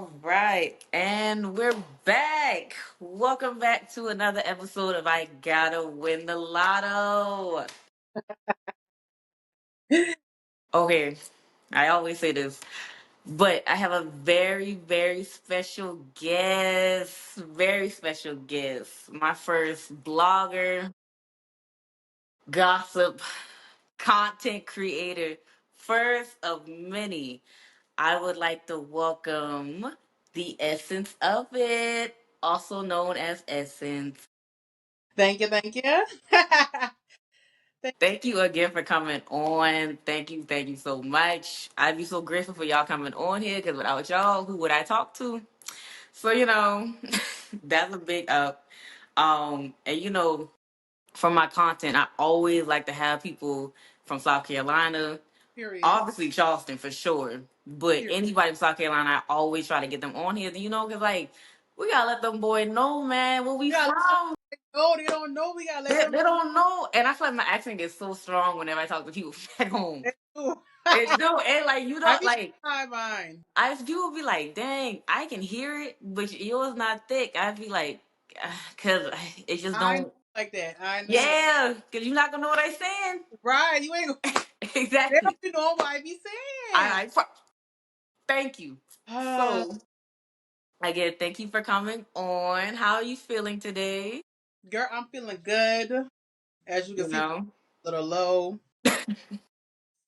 All right, and we're back. Welcome back to another episode of I Gotta Win the Lotto. Okay, I always say this, but I have a very, very special guest. Very special guest. My first blogger, gossip, content creator, first of many. I would like to welcome the essence of it, also known as Essence. Thank you, thank you. Thank- Thank you again for coming on. Thank you so much. I'd be so grateful for y'all coming on here because without y'all, who would I talk to? So, that's a big up. And for my content, I always like to have people from South Carolina, Period. obviously Charleston for sure, but Period. anybody from South Carolina, I always try to get them on here, because like we gotta let them boy know, man, where we We gotta let them from. know. They don't know. We gotta let They, them they don't know, and I feel like my accent gets so strong whenever I talk to people back home. know. It do, and like you I don't be like. trying mine. I people be like, dang, I can hear it, but yours not thick. I'd be like, cause it just I know don't. like that. I know. Yeah, cause you're not gonna know what I'm saying. Right. You ain't gonna they Exactly. don't be knowing what I be saying. Thank you. Uh, So again, thank you for coming on. How are you feeling today? girl, I'm feeling good. As you can You see, know, a little low.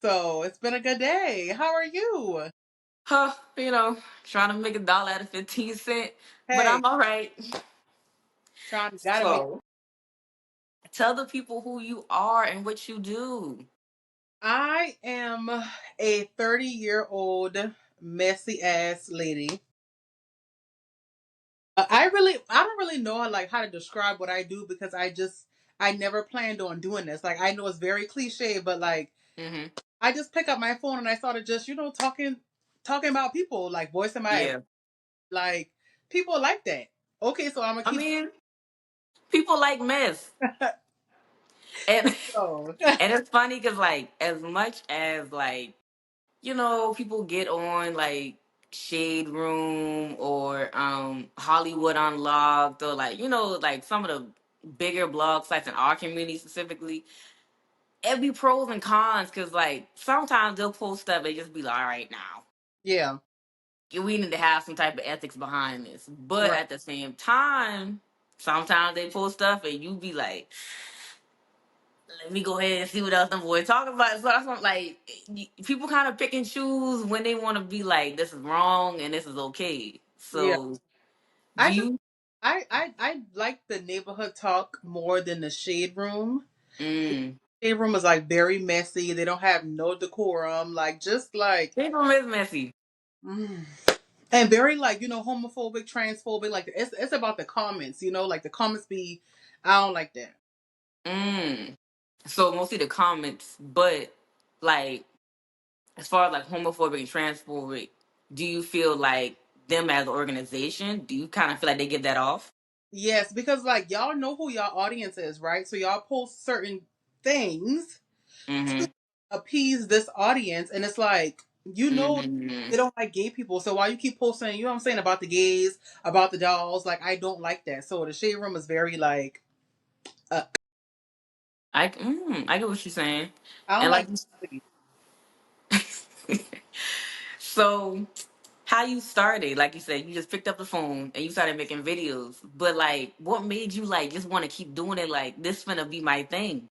So it's been a good day. How are you? huh? Trying to make $1 out of 15 cents, but Hey, I'm all right. gotta make So tell the people who you are and what you do. I am a 30-year-old messy ass lady. I don't really know like how to describe what I do because I never planned on doing this. Like I know it's very cliche, but like Hmm. I just pick up my phone and I started just talking about people, like voicing my Yeah, like people like that. Okay, so I'm gonna I keep mean, people like mess, and so and it's funny because like as much as like people get on like Shade Room or Hollywood Unlocked or like like some of the bigger blog sites in our community specifically. It be pros and cons because like sometimes they'll post stuff they just be like, all right now yeah, we need to have some type of ethics behind this, but right. at the same time sometimes they post stuff and you be like, let me go ahead and see what else them boys talking about. So that's what, like people kind of pick and choose when they want to be like, this is wrong and this is okay. Yeah. So do I just you? I like the neighborhood talk more than the shade room. Mm. Shade room is like very messy. They don't have no decorum. Like just like People is messy. mm. And very like homophobic, transphobic. Like it's about the comments. Like the comments be. I don't like that. Mm. So mostly the comments, but like as far as like homophobic and transphobic, do you feel like them as an organization? Do you kind of feel like they give that off? Yes, because like y'all know who y'all audience is, right? So y'all post certain things Mm-hmm. to appease this audience, and it's like Mm-hmm. they don't like gay people. So why you keep posting, what I'm saying about the gays, about the dolls? Like I don't like that. So the shade room is very like uh, I get what you're saying, I don't and like. like so how you started, like you said, you just picked up the phone and you started making videos. But like, what made you like just want to keep doing it? Like, this finna be my thing.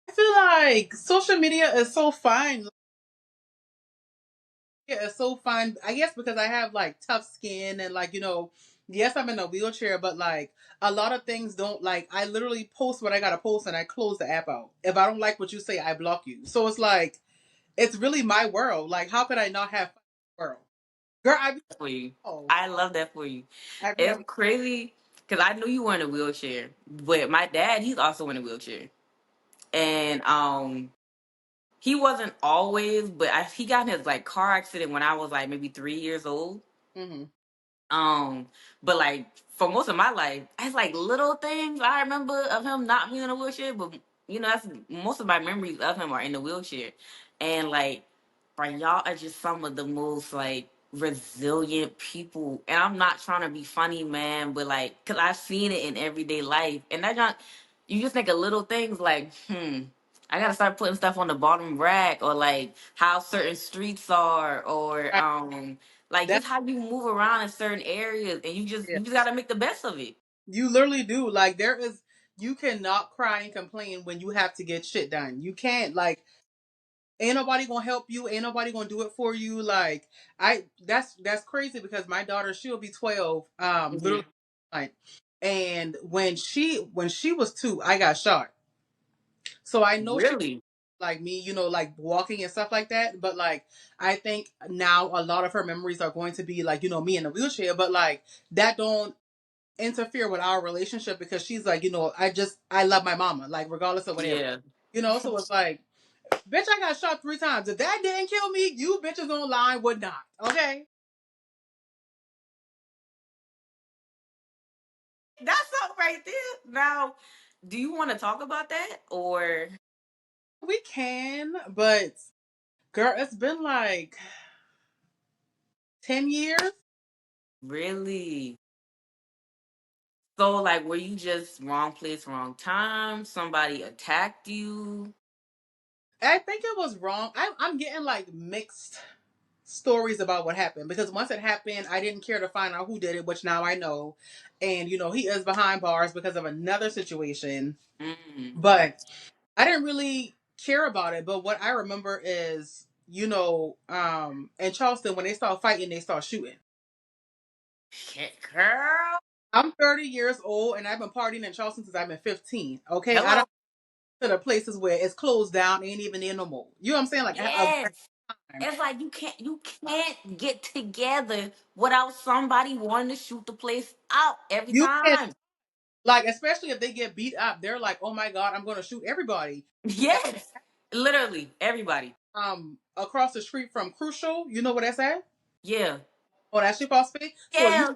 I feel like social media is so fine. Yeah, it's so fun. I guess because I have like tough skin and like, yes, I'm in a wheelchair, but like a lot of things don't like I literally post what I gotta post and I close the app out. If I don't like what you say, I block you. So it's like it's really my world. Like how could I not have fun in the world? Girl, I be For you, oh, I love that for you. I be It's having crazy because I knew you were in a wheelchair, but my dad, he's also in a wheelchair, and he wasn't always, but he got in his like car accident when I was like maybe 3 years old. hmm Um, but like for most of my life, it's like little things I remember of him not being in a wheelchair. But that's most of my memories of him are in the wheelchair, and like, bro, y'all are just some of the most like resilient people. And I'm not trying to be funny, man, but like, cause I've seen it in everyday life, and that not you just think of little things like, I gotta start putting stuff on the bottom rack, or like how certain streets are, or Right. like That just how you move around in certain areas, and yeah. you just gotta make the best of it. You literally do. Like there is you cannot cry and complain when you have to get shit done. You can't like ain't nobody gonna help you, ain't nobody gonna do it for you. Like I that's crazy because my daughter, she'll be 12, Hmm. literally like, and when she was 2, I got shot. So I know she Really? like me, like walking and stuff like that. But like I think now a lot of her memories are going to be like, me in a wheelchair, but like that don't interfere with our relationship because she's like, I love my mama, like regardless of whatever. Yeah. So it's like, bitch, I got shot 3 times. If that didn't kill me, you bitches online would not. Okay? That's up right there. Now, do you want to talk about that or We can, but girl, it's been like 10 years. really? So, like, were you just wrong place, wrong time? Somebody attacked you? I think it was wrong. I'm getting like mixed stories about what happened because once it happened, I didn't care to find out who did it, which now I know. And, he is behind bars because of another situation. Mm. But I didn't really care about it. But what I remember is, in Charleston, when they start fighting, they start shooting. Shit, girl. I'm 30 years old and I've been partying in Charleston since I've been 15. Okay. I Hello. don't to the places where it's closed down, ain't even there no more. You know what I'm saying? Like a Yes. time. It's like you can't get together without somebody wanting to shoot the place out every You can time. like, especially if they get beat up, they're like, oh my God, I'm gonna shoot everybody. Yes. Literally, everybody. Across the street from Crucial, you know where that's at? Yeah. Oh, that's your boss space. So Yeah.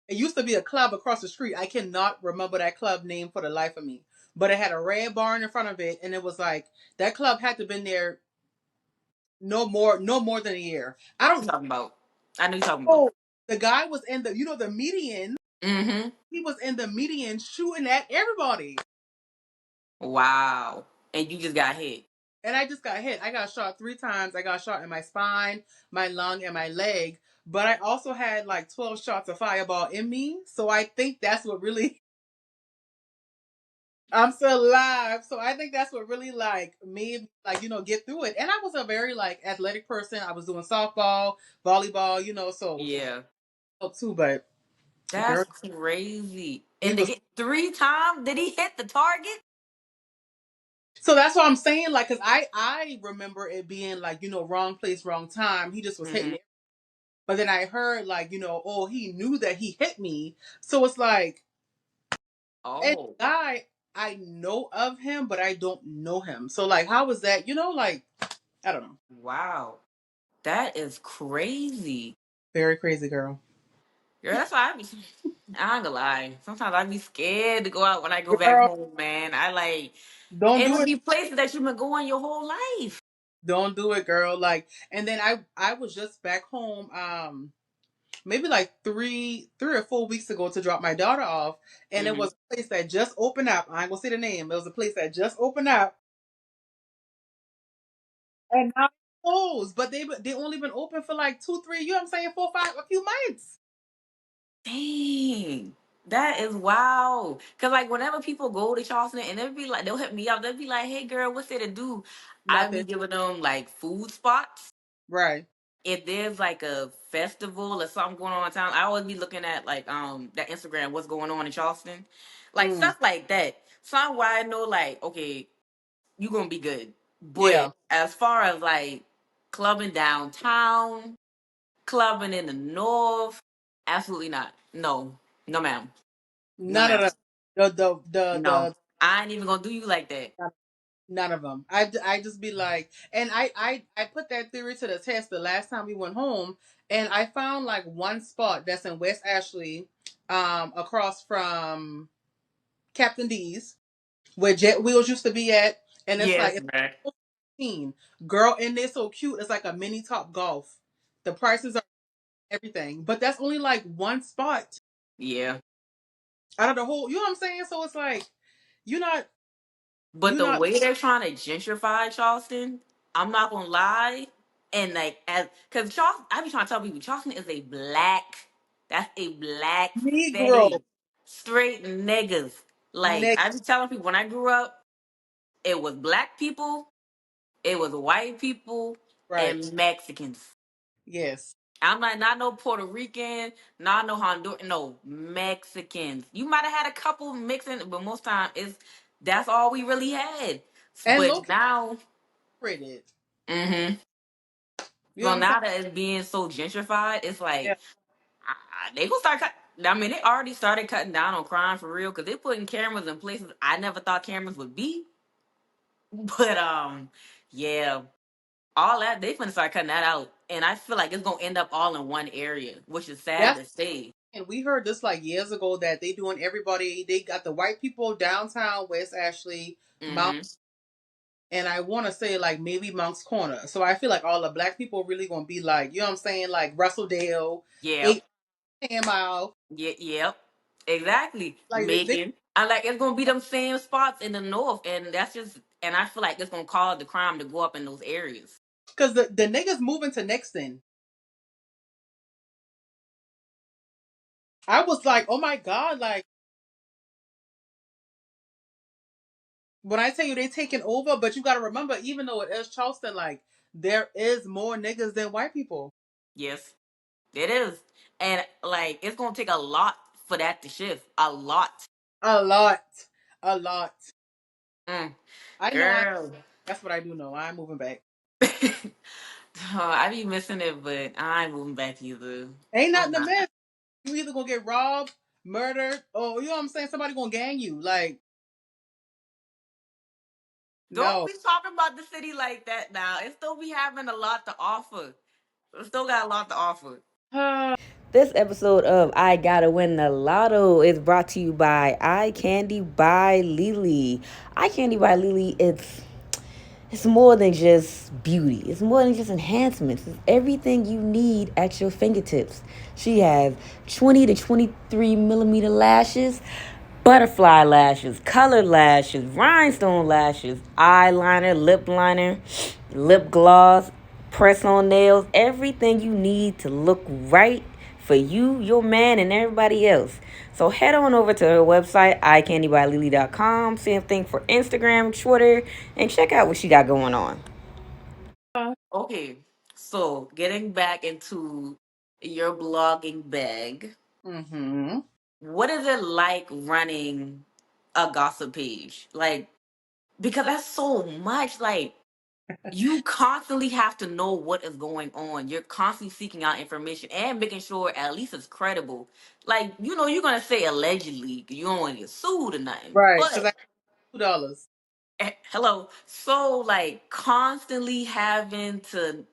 it used to be a club across the street. I cannot remember that club name for the life of me. But it had a red barn in front of it, and it was like that club had to been there no more than a year. I You don't talking about. I know you talking about. know. The guy was in the median. Mm-hmm. He was in the median shooting at everybody. Wow. And you just got hit. And I just got hit. I got shot 3 times. I got shot in my spine, my lung, and my leg. But I also had like 12 shots of fireball in me. So I think that's what really, I'm still alive. So I think that's what really like made like, get through it. And I was a very like athletic person. I was doing softball, volleyball, so Yeah. too. But That's girl, crazy. we And to was, get 3 times, did he hit the target? so that's what I'm saying. Like, cause I remember it being like, wrong place, wrong time. He just was hitting Mm-hmm. it. But then I heard like, oh, he knew that he hit me. So it's like, and Oh, the guy, I know of him, but I don't know him. So like, how was that? Like, I don't know. wow. That is crazy. Very crazy girl. Girl, that's why I ain't gonna lie. Sometimes I be scared to go out when I go back Girl, home, man. I like, don't do it'll it. be places that you've been going your whole life. Don't do it, girl. Like, and then I was just back home, maybe like 3 or 4 weeks ago to drop my daughter off, and it Hmm. was a place that just opened up. I ain't gonna say the name. It was a place that just opened up, and now it's closed. But they only been open for like 2, 3. You know what I'm saying? 4, 5, a few months. Dang. That is wow. Cause like whenever people go to Charleston and they'll be like, they'll hit me up, they'll be like, hey girl, what's there to do? I be Nothing. giving them like food spots. Right. If there's like a festival or something going on in town, I always be looking at like that Instagram, what's going on in Charleston. Like Mm. stuff like that. Something where I know like, okay, you gonna be good. But Yeah. as far as like clubbing downtown, clubbing in the north, absolutely not. No. No ma'am. No None of ma'am. the No. I ain't even gonna do you like that. none of them. I just be like, and I put that theory to the test the last time we went home, and I found like one spot that's in West Ashley, across from Captain D's, where Jet Wheels used to be at, and it's like Yes, it's man. 15. Girl in there so cute. It's like a mini Top Golf. The prices are. everything. But that's only like one spot Yeah. out of the whole. You know what I'm saying? So it's like you're not But you're the not way they're trying to gentrify Charleston, I'm not gonna lie. And like as cause Charleston, I be trying to tell people Charleston is a that's a black Negro city. Straight niggas. Like next I be telling people when I grew up, it was black people, it was white people, right. and Mexicans. Yes. I'm like not no Puerto Rican, not no Honduran, no Mexicans. You might have had a couple mixing, but most time it's that's all we really had. And But now, located. hmm You know so what I'm saying? now that it's being so gentrified, it's Yeah. like they gonna start cut. I mean, they already started cutting down on crime for real because they putting cameras in places I never thought cameras would be. But yeah, all that they finna start cutting that out, and I feel like it's gonna end up all in one area, which is sad That's to say. and we heard this like years ago that they doing everybody. They got the white people downtown West Ashley, Mount, Hmm. and I want to say like maybe Monk's Corner. So I feel like all the black people really gonna be like, you know what I'm saying, like Russell Dale, Yep. 8 Mile, Yeah, yep, exactly. like they Macon. I like it's gonna be them same spots in the north, and that's just and I feel like it's gonna cause the crime to go up in those areas. because the niggas moving to Nixon. I was like, oh my god, like when I tell you they taking over, but you got to remember, even though it is Charleston, like there is more niggas than white people. Yes, it is, and like it's gonna take a lot for that to shift. A lot. A lot, a lot. Mm. I know. Girl. That's what I do know. I'm moving back. I be missing it, but I ain't moving back either. Ain't I'm nothing to not. miss. You either gonna get robbed, murdered, or you know what I'm saying. Somebody gonna gang you. Like Don't no. be talking about the city like that now. It still be having a lot to offer. It still got a lot to offer. This episode of I Gotta Win the Lotto is brought to you by Eye Candy by LELE. Eye Candy by LELE, it's more than just beauty. It's more than just enhancements. It's everything you need at your fingertips. She has 20 to 23 millimeter lashes, butterfly lashes, colored lashes, rhinestone lashes, eyeliner, lip liner, lip gloss, press on nails, everything you need to look right for you, your man, and everybody else. So head on over to her website, iCandyByLily.com. Same thing for Instagram, Twitter, and check out what she got going on. Okay, so getting back into your blogging bag, Mm-hmm. what is it like running a gossip page? Like, because that's so much. Like, you constantly have to know what is going on. You're constantly seeking out information and making sure at least it's credible. Like, you're gonna say allegedly, 'cause you don't want to get sued or nothing. Right. Because I But $2. hello, so like constantly having to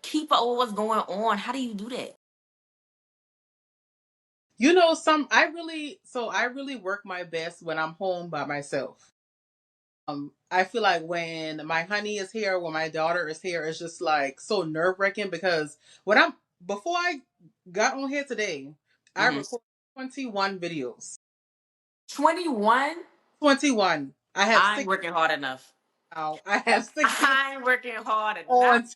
keep up with what's going on. How do you do that? You know, I really work my best when I'm home by myself. I feel like when my honey is here, when my daughter is here, it's just like so nerve wracking because when I'm before I got on here today, I Hmm. recorded 21 videos. 21. 21. I have I ain't six working hard enough. now. I have 16 I ain't working hard enough. on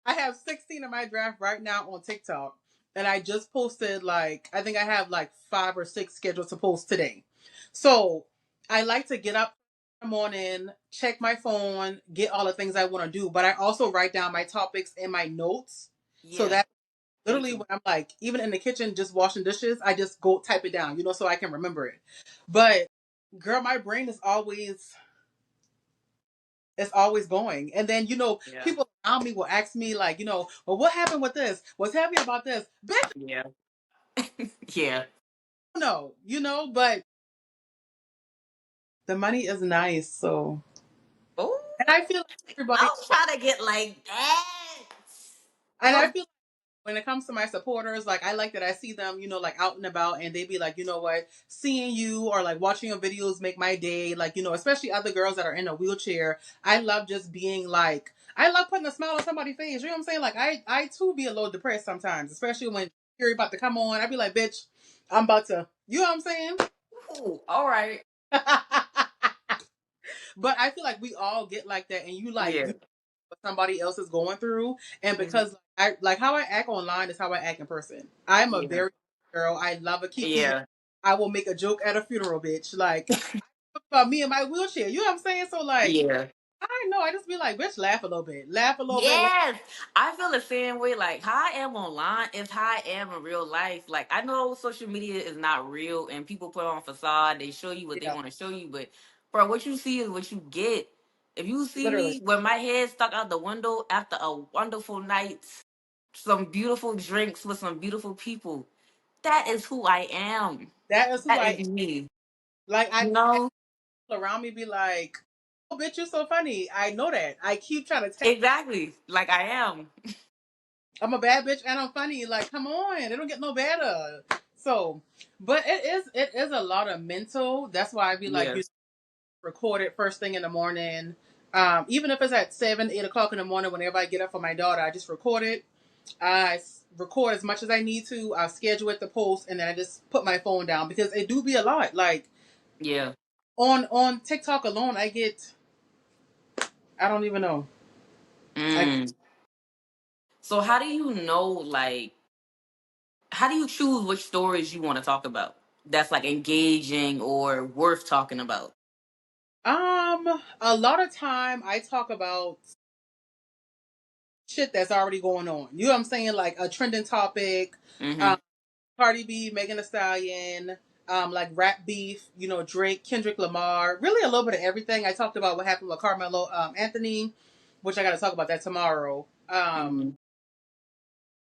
I have 16 in my draft right now on TikTok. And I just posted like I think I have like 5 or 6 scheduled to post today. So I like to get up in the morning, check my phone, get all the things I want to do. But I also write down my topics in my notes. So Yeah, that me literally too. when I'm like, even in the kitchen just washing dishes, I just go type it down, so I can remember it. But girl, my brain is always it's always going. And then, Yeah, people around me will ask me, like, well, what happened with this? What's happening about this? Bitch, yeah, yeah. I don't know, but the money is nice. So, Oh, and I feel like I everybody, was trying to get like that. and I Oh, feel when it comes to my supporters, like I like that I see them, like out and about, and they be like, you know what, seeing you or like watching your videos make my day. Like, especially other girls that are in a wheelchair. I love just being like, I love putting a smile on somebody's face. You know what I'm saying? Like I too be a little depressed sometimes, especially when you're about to come on. I be like, bitch, I'm about to, you know what I'm saying? Ooh, all right. But I feel like we all get like that, and Yeah. you what somebody else is going through, and Mhm. because I like how I act online is how I act in person. I'm a Yeah. very girl. I love a kiki. Yeah. I will make a joke at a funeral, bitch. Like about me and my wheelchair. You know what I'm saying? So like, Yeah. I know. I just be like, bitch, laugh a little bit, laugh a little bit. Yes, I feel the same way. Like how I am online is how I am in real life. Like I know social media is not real, and people put on facade. They show you what they Yeah, want to show you, but bro, what you see is what you get. If you see literally. me with my head stuck out the window after a wonderful night, some beautiful drinks with some beautiful people, that is who I am. That is who That I is me. like. You I have know people around me be like, oh, bitch, you're so funny. I know that. I keep trying to tell. exactly like I am. I'm a bad bitch and I'm funny. Like, come on, it don't get no better. So, but it is a lot of mental. That's why I be like, Yeah, record it first thing in the morning. Even if it's at 7, 8 o'clock in the morning, whenever I get up for my daughter, I just record it. Record as much as I need to. I schedule it to post, and then I just put my phone down because it do be a lot. Like yeah. on TikTok alone, I don't even know. I Mm. So how do you know like? How do you choose which stories you want to talk about that's like engaging or worth talking about? a lot of time I talk about shit that's already going on. You know what I'm saying? Like a trending topic, Mm-hmm. um, Cardi B, Megan Thee Stallion, like rap beef, Drake, Kendrick Lamar, really a little bit of everything. I talked about what happened with Carmelo Anthony, which I got to talk about that tomorrow. Mm-hmm.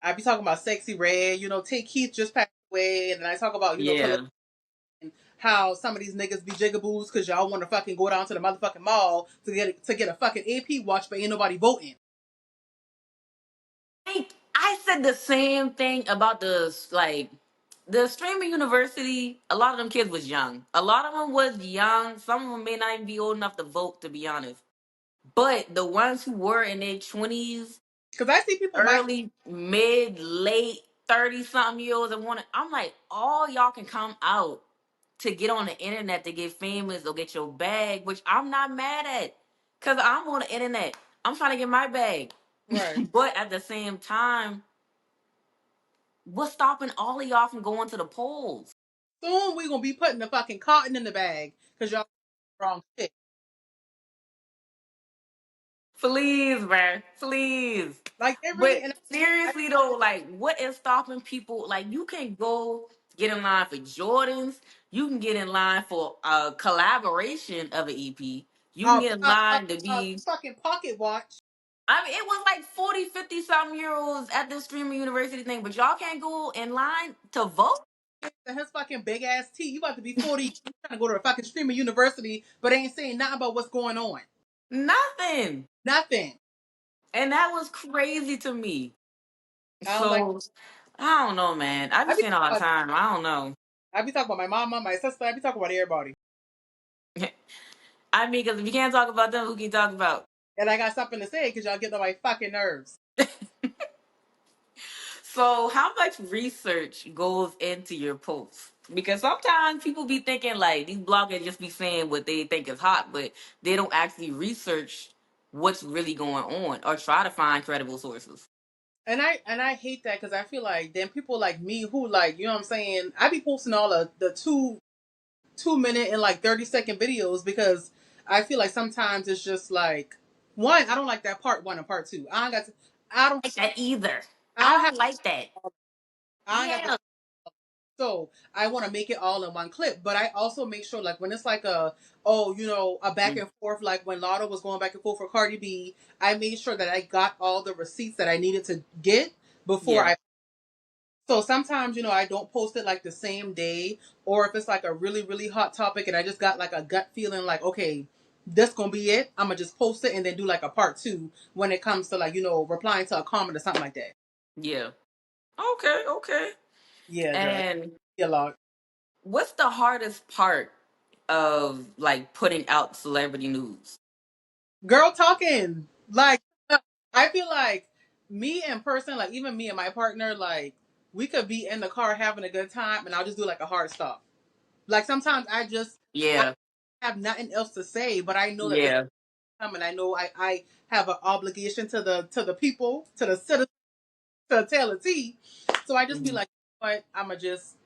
I be talking about Sexy Red, Take Keith just passed away, and then I talk about, Khalid, Yeah. how some of these niggas be jigaboos because y'all want to fucking go down to the motherfucking mall to get a fucking AP watch, but ain't nobody voting. I said the same thing about the streaming university. A lot of them kids was young. A lot of them was young. Some of them may not even be old enough to vote, to be honest. But the ones who were in their 20s, Because I see people my early, mid, late 30 something year olds and want to, I'm like, all y'all can come out to get on the internet to get famous or get your bag, which I'm not mad at. Cause I'm on the internet. I'm trying to get my bag. right. But at the same time, what's stopping all of y'all from going to the polls? Soon we gonna be putting the fucking cotton in the bag because y'all wrong shit. Please, man. Please. Like they really But and I, seriously though, like what is stopping people? Like you can go get in line for Jordans. You can get in line for a collaboration of an EP. You can get in line to be fucking pocket watch. I mean, it was like 40, 50 something year olds at this streaming university thing, but y'all can't go in line to vote? And his fucking big ass teeth. You about to be 40, you trying to go to a fucking streaming university, but ain't saying nothing about what's going on. Nothing. Nothing. And that was crazy to me. I don't like. So I don't know, man. I be I be saying all the talking about, time. I don't know. I be talking about my mama, my sister. I be talking about everybody. I mean, because if you can't talk about them, who can you talk about? And I got something to say because y'all get on my fucking nerves. So, how much research goes into your posts? Because sometimes people be thinking like these bloggers just be saying what they think is hot, but they don't actually research what's really going on or try to find credible sources. And I hate that because I feel like then people like me who like you know what I'm saying. I be posting all of the 2 minute and like 30-second videos because I feel like sometimes it's just like one. I don't like that part one and part two. I don't got to. I don't. Like that either. I I don't have. don't like that. I don't got the. Yeah. So I want to make it all in one clip, but I also make sure like when it's like a back Mm, and forth like when Lotto was going back and forth for Cardi B, I made sure that I got all the receipts that I needed to get before yeah. I. So sometimes I don't post it like the same day, or if it's like a really really hot topic and I just got like a gut feeling like okay, this gonna be it. I'm gonna just post it and then do like a part two when it comes to like replying to a comment or something like that. Yeah. Okay, okay. Yeah, girl. And A lot. what's the hardest part of like putting out celebrity news? Girl talking. Like I feel like me in person, like even me and my partner, like we could be in the car having a good time and I'll just do like a hard stop. Like sometimes I Yeah, have nothing else to say, but I know that this is yeah. coming. I know I have an obligation to the people, to the citizens to tell the tea. So I just be Mhm. like, what? I'ma just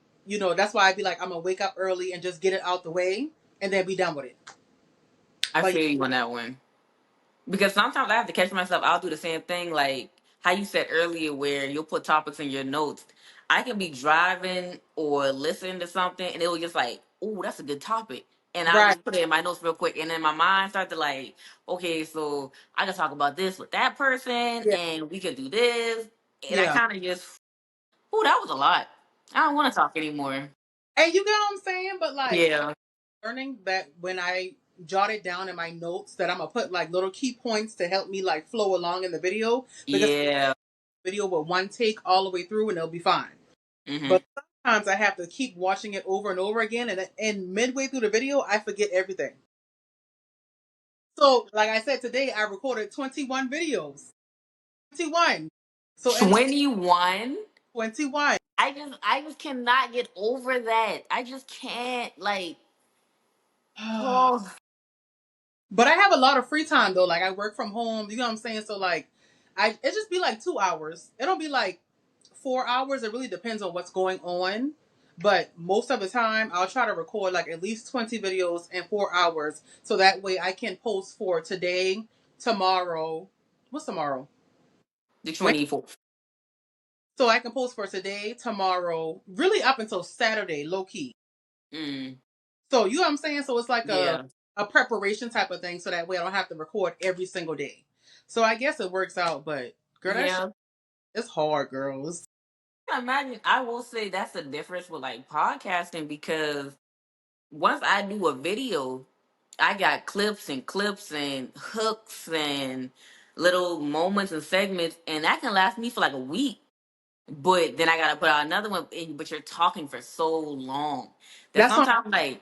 that's why I be like, I'm gonna wake up early and just get it out the way and then be done with it. I But feel you on that one. Because sometimes I have to catch myself. I'll do the same thing, like how you said earlier, where you'll put topics in your notes. I can be driving or listening to something, and it was just like, "Oh, that's a good topic," and I right, just put it in my notes real quick, and then my mind started to like, "Okay, so I can talk about this with that person, yeah, and we could do this," and I yeah. kind of just, "Oh, that was a lot. I don't want to talk anymore." And you get what I'm saying? But like Yeah, learning that when I jot it down in my notes that I'm gonna put like little key points to help me like flow along in the video because yeah. video with one take all the way through and it'll be fine. Hmm. But sometimes I have to keep watching it over and over again, and midway through the video, I forget everything. So, like I said today, I recorded 21 videos. 21. So, in 21. 21. I just cannot get over that. I just can't like. Oh, But I have a lot of free time though. Like I work from home. You know what I'm saying? So like, it just be like 2 hours. It don't be like 4 hours. It really depends on what's going on. But most of the time, I'll try to record like at least 20 videos in 4 hours, so that way I can post for today, tomorrow. What's tomorrow? the Wait. 24th. So I can post for today, tomorrow, really up until Saturday, low key. Mm, So you know what I'm saying? So it's like yeah, a preparation type of thing, so that way I don't have to record every single day. So I guess it works out, but girl, that shit yeah. it's hard, girls. I imagine I will say that's the difference with like podcasting because once I do a video, I got clips and hooks and little moments and segments, and that can last me for like a week. But then I gotta put out another one, but you're talking for so long that That's what sometimes like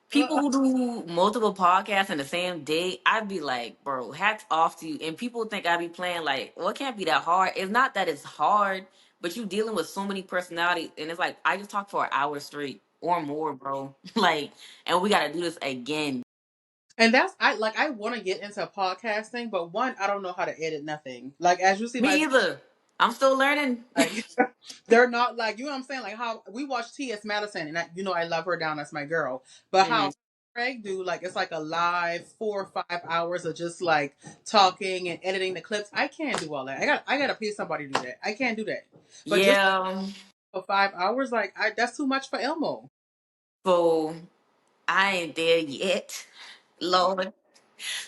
people who do multiple podcasts in the same day, I'd be like, bro, hats off to you. And people think I be playing like, well, it can't be that hard. It's not that it's hard, but you dealing with so many personalities, and it's like I just talk for an hour straight or more, bro. Like, and we gotta do this again. and that's I want to get into podcasting, but one, I don't know how to edit nothing. Like as you see my Me either. I'm still learning. like they're not like you know what I'm saying, like how we watch T.S. Madison and I love her down, that's my girl. But Hmm. how Craig do like it's like a live 4 or 5 hours of just like talking and editing the clips. I can't do all that. I gotta pay somebody to do that. I can't do that. But just Yeah. for 5 hours, like that's too much for Elmo. So I ain't there yet, Lord.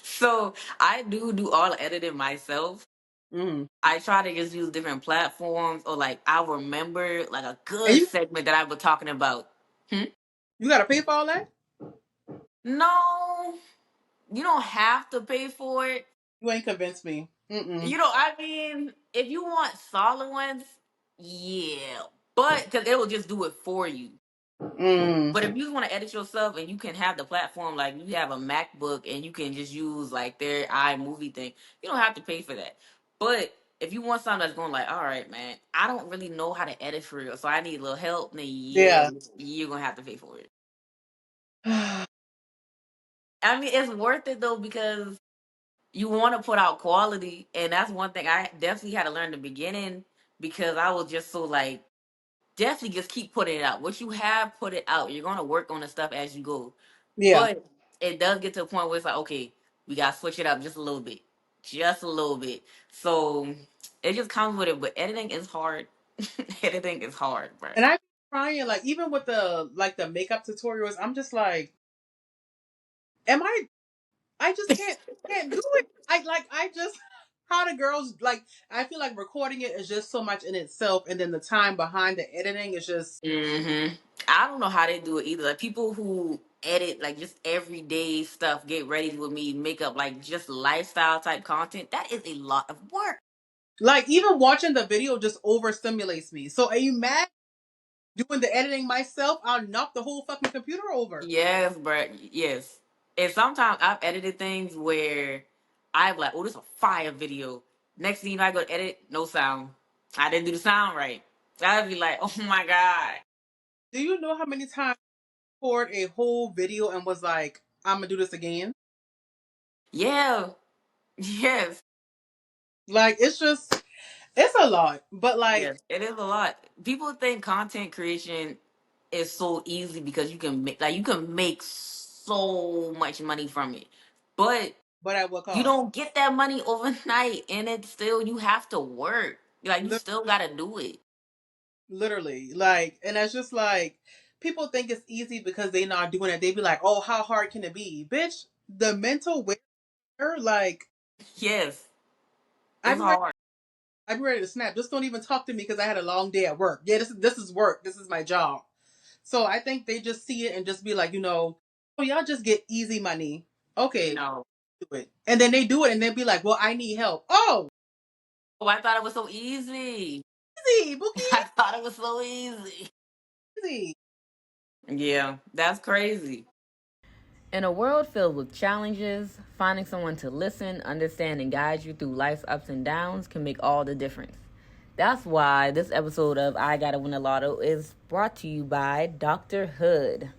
So I do all the editing myself. Mm. I try to just use different platforms or like I'll remember like a And good segment that I was talking about. Hmm? you gotta pay for all that. No, you don't have to pay for it. You ain't convinced me. Mm-mm. I mean, if you want solid ones, yeah, but because it will just do it for you. Mm. But if you want to edit yourself and you can have the platform, like you have a MacBook and you can just use like their iMovie thing, you don't have to pay for that. But if you want something that's going like, all right, man, I don't really know how to edit for real, so I need a little help, then yeah, Yeah. you're gonna have to pay for it. I mean, it's worth it though because you want to put out quality, and that's one thing I definitely had to learn in the beginning because I was just so like definitely just keep putting it out. What you have, put it out. You're gonna work on the stuff as you go. Yeah. But it does get to a point where it's like, okay, we gotta switch it up just a little bit. Just a little bit. So it just comes with it. But editing is hard. Editing is hard, bro. And I've been trying, like even with the makeup tutorials, I'm just like, am I just can't do it. I just how the girls like I feel like recording it is just so much in itself, and then the time behind the editing is just I don't know how they do it either. Like people who edit like just everyday stuff, get ready with me, makeup, like just lifestyle type content. That is a lot of work. Like even watching the video just overstimulates me. So are you mad doing the editing myself? I'll knock the whole fucking computer over. Yes, bro. Yes. And sometimes I've edited things where I'm like, oh, this is a fire video. Next thing you know, I go to edit, no sound. I didn't do the sound right. I'd be like, oh my God. Do you know how many times I poured a whole video and was like, I'm gonna do this again? Yeah. Yes. Like it's a lot. But like, Yes. It is a lot. People think content creation is so easy because you can make so much money from it. But but at what you cost? don't get that money overnight, and it's still you have to work. Like you Li- still gotta do it. Literally. Like, and it's just like people think it's easy because they not doing it. They be like, oh, how hard can it be? Bitch, the mental wear, like Yes, I it's be ready hard. I be ready to snap. Just don't even talk to me because I had a long day at work. Yeah, this is work. This is my job. So I think they just see it and just be like, oh, y'all just get easy money. Okay, No. do it. And then they do it and they'll be like, well, I need help. Oh, Oh, I thought it was so easy. easy, Bookie, I thought it was so easy. easy. Yeah, that's crazy. In a world filled with challenges, finding someone to listen, understand, and guide you through life's ups and downs can make all the difference. That's why this episode of I Gotta Win a Lotto is brought to you by Dr. Hood.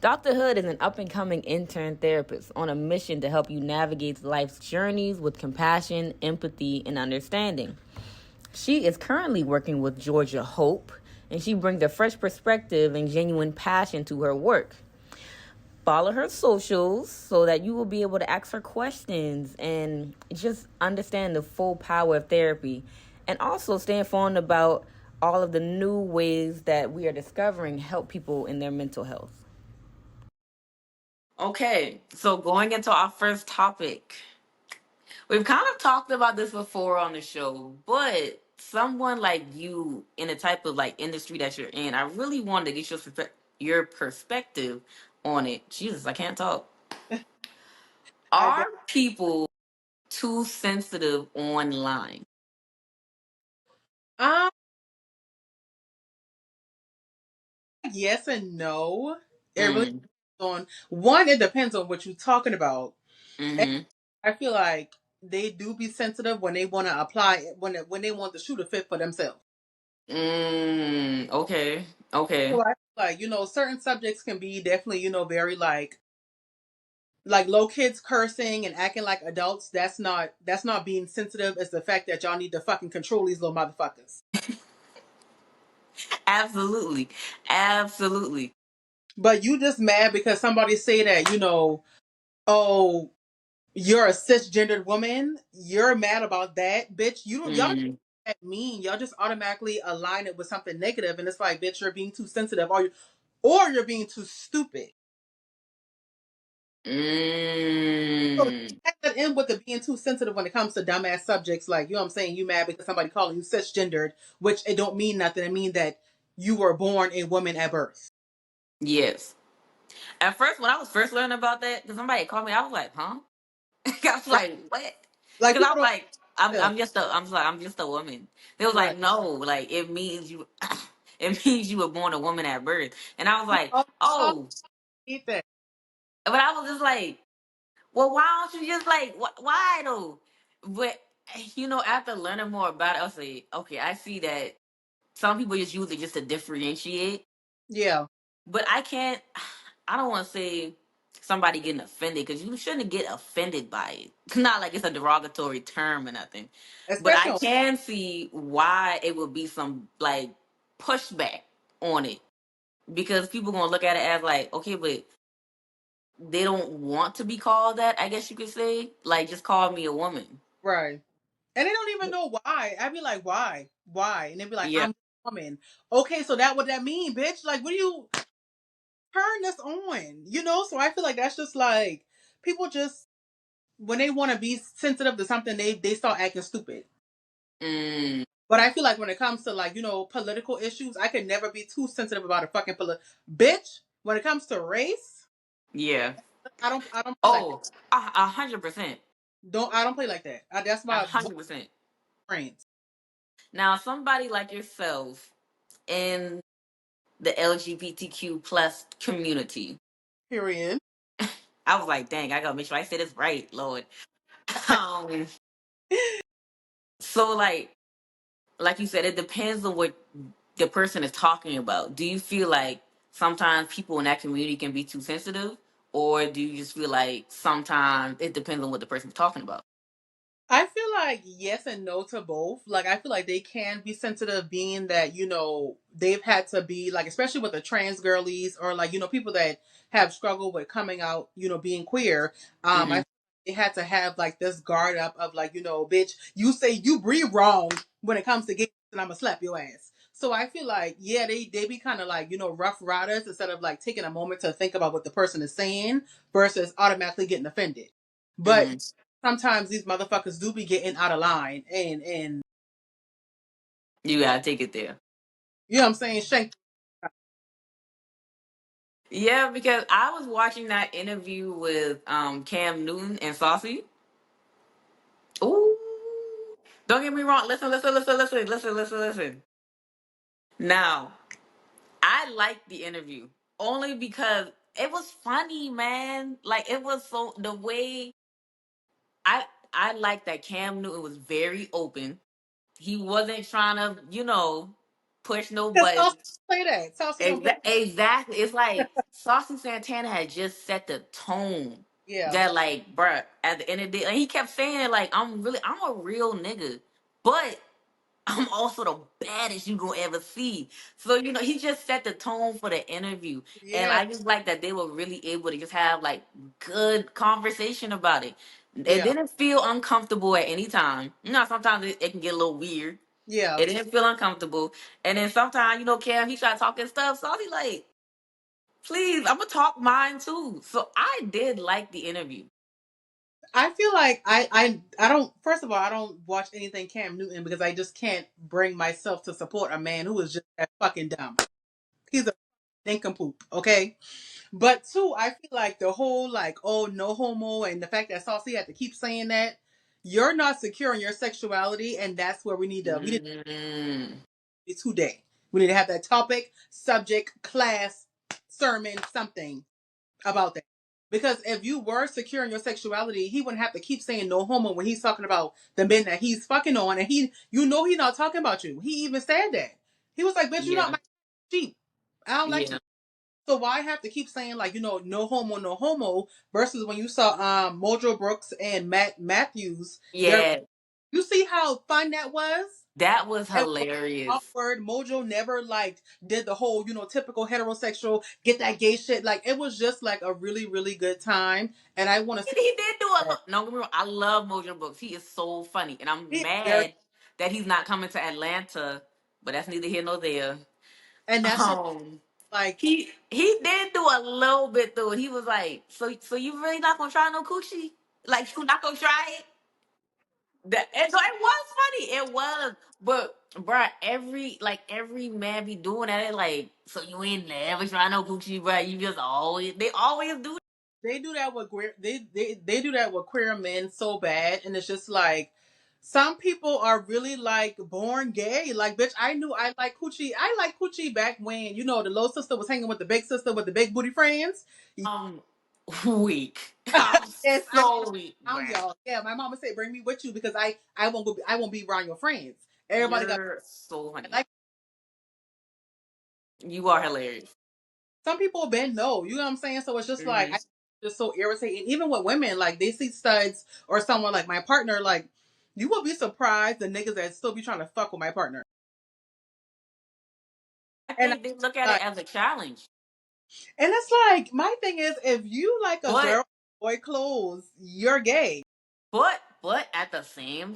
Dr. Hood is an up and coming intern therapist on a mission to help you navigate life's journeys with compassion, empathy, and understanding. She is currently working with Georgia Hope, and she brings a fresh perspective and genuine passion to her work. Follow her socials so that you will be able to ask her questions and just understand the full power of therapy. And also stay informed about all of the new ways that we are discovering help people in their mental health. Okay, so going into our first topic, we've kind of talked about this before on the show, but someone like you in the type of like industry that you're in, I really wanted to get your perspective on it. Jesus, I can't talk. I bet. Are people too sensitive online? Um, yes and no. It really Mm, depends on one. It depends on what you're talking about. And mm-hmm. I feel like they do be sensitive when they want to apply when they want the shoe to fit for themselves. Okay. Okay. So I feel like certain subjects can be definitely very like low kids cursing and acting like adults. That's not being sensitive. It's the fact that y'all need to fucking control these little motherfuckers. Absolutely. Absolutely. But you just mad because somebody say that oh, you're a cisgendered woman. You're mad about that, bitch. Y'all don't Mm, that mean. Y'all just automatically align it with something negative, and it's like, bitch, you're being too sensitive, or you're being too stupid. So mm, tag that in with the being too sensitive when it comes to dumbass subjects, like what I'm saying, you mad because somebody calling you cisgendered, which it don't mean nothing. It mean that you were born a woman at birth. yes. At first, when I was first learning about that, because somebody called me, I was like, huh? I was Right? like, what? Like Because I people was don't like, yeah, I'm just a woman. They was right. like, no, like it means you, it means you were born a woman at birth. And I was like, Oh, oh, eat that. but I was just like, well, why don't you just like, why though? But after learning more about it, I was like, okay, I see that some people just use it just to differentiate. Yeah, But I can't. I don't want to say somebody getting offended because you shouldn't get offended by it. It's not like it's a derogatory term or nothing. But especially I on can see why it would be some like pushback on it because people gonna look at it as like, okay, but they don't want to be called that. I guess you could say like, just call me a woman. right. And they don't even know why. I'd be like, why? And they'd be like, Yeah. I'm a woman. Okay, so that what that mean, bitch? Like, what do you turn this on? So I feel like that's just like people just when they want to be sensitive to something, they start acting stupid. Mm, But I feel like when it comes to like political issues, I could never be too sensitive about a fucking bitch. When it comes to race, yeah. I don't play like that. Oh, 100%. I don't play like that. That's A why hundred percent. friends. Now, somebody like yourself in the LGBTQ plus community, Period. I was like, dang, I gotta make sure I say this right, Lord. Um, so like you said, it depends on what the person is talking about. Do you feel like sometimes people in that community can be too sensitive, or do you just feel like sometimes it depends on what the person's talking about? I feel like yes and no to both. Like I feel like they can be sensitive, being that they've had to be like, especially with the trans girlies or like people that have struggled with coming out, being queer. I Hmm. feel like they had to have like this guard up of like, bitch, you say you breathe wrong when it comes to gays, and I'm gonna slap your ass. So I feel like yeah, they be kind of like rough riders instead of like taking a moment to think about what the person is saying versus automatically getting offended. But Hmm. sometimes these motherfuckers do be getting out of line and You gotta take it there. you know what I'm saying, shank. Yeah, because I was watching that interview with Cam Newton and Saucy. Ooh, don't get me wrong. Listen. Now, I liked the interview only because it was funny, man. Like it was so the way I I like that Cam Newton was very open. He wasn't trying to, push no Because Saucy buttons. don't play that. Saucy don't play. Exactly. It's like Saucy Santana had just set the tone Yeah, that, like, bruh, at the end of the day, and he kept saying it like, I'm a real nigga, but I'm also the baddest you gonna ever see. So, he just set the tone for the interview. And yeah, I just like that they were really able to just have like good conversation about it. It yeah, didn't feel uncomfortable at any time. Sometimes it can get a little weird. yeah. It didn't feel uncomfortable. And then sometimes, Cam, he tried talking stuff. So I'll be like, please, I'm gonna talk mine too. So I did like the interview. I feel like I don't. First of all, I don't watch anything Cam Newton because I just can't bring myself to support a man who is just that fucking dumb. He's a nincompoop. Okay. But two, I feel like the whole like, oh, no homo, and the fact that Saucy had to keep saying that, you're not secure in your sexuality, and that's where we need Mm, today. We need to have that topic, subject, class, sermon, something about that. Because if you were secure in your sexuality, he wouldn't have to keep saying no homo when he's talking about the men that he's fucking on, and he's not talking about you. He even said that. He was like, "Bitch, you're not yeah, my sheep. I don't like you." yeah, So why have to keep saying like no homo, no homo? Versus when you saw Mojo Brooks and Matt Matthews, there yeah. you see how fun that was. That was It was hilarious. awkward. Mojo never like did the whole typical heterosexual get that gay shit. Like it was just like a really really good time, and I want to say He did do a that look. No, get me wrong, I love Mojo Books. He is so funny, and I'm he very mad that he's not coming to Atlanta. But that's neither here nor there. and that's just Um, like he did do a little bit though. He was like, so you really not gonna try no coochie? Like you not gonna try it? And so it was funny. It was, but bruh, every man be doing that. Like, so you ain't never try no coochie, bruh. You just always they always do. they do that with queer they do that with queer men so bad, and it's just like some people are really like born gay. Like, bitch, I knew I like coochie. I like coochie back when the little sister was hanging with the big sister with the big booty friends. Um, weak. I'm Yes, I'm so weak, around bruh. y'all. Yeah, my mama said, "Bring me with you because I won't go. I won't be around your friends. Everybody got You're so I funny. like." You are hilarious. Some people been no, you know what I'm saying. So it's just like Hmm. I just so irritating. Even with women, like they see studs or someone like my partner, like you will be surprised the niggas that still be trying to fuck with my partner. I And think they look at it like, as a challenge. and it's like my thing is, if you like a But girl boy clothes, you're gay. but at the same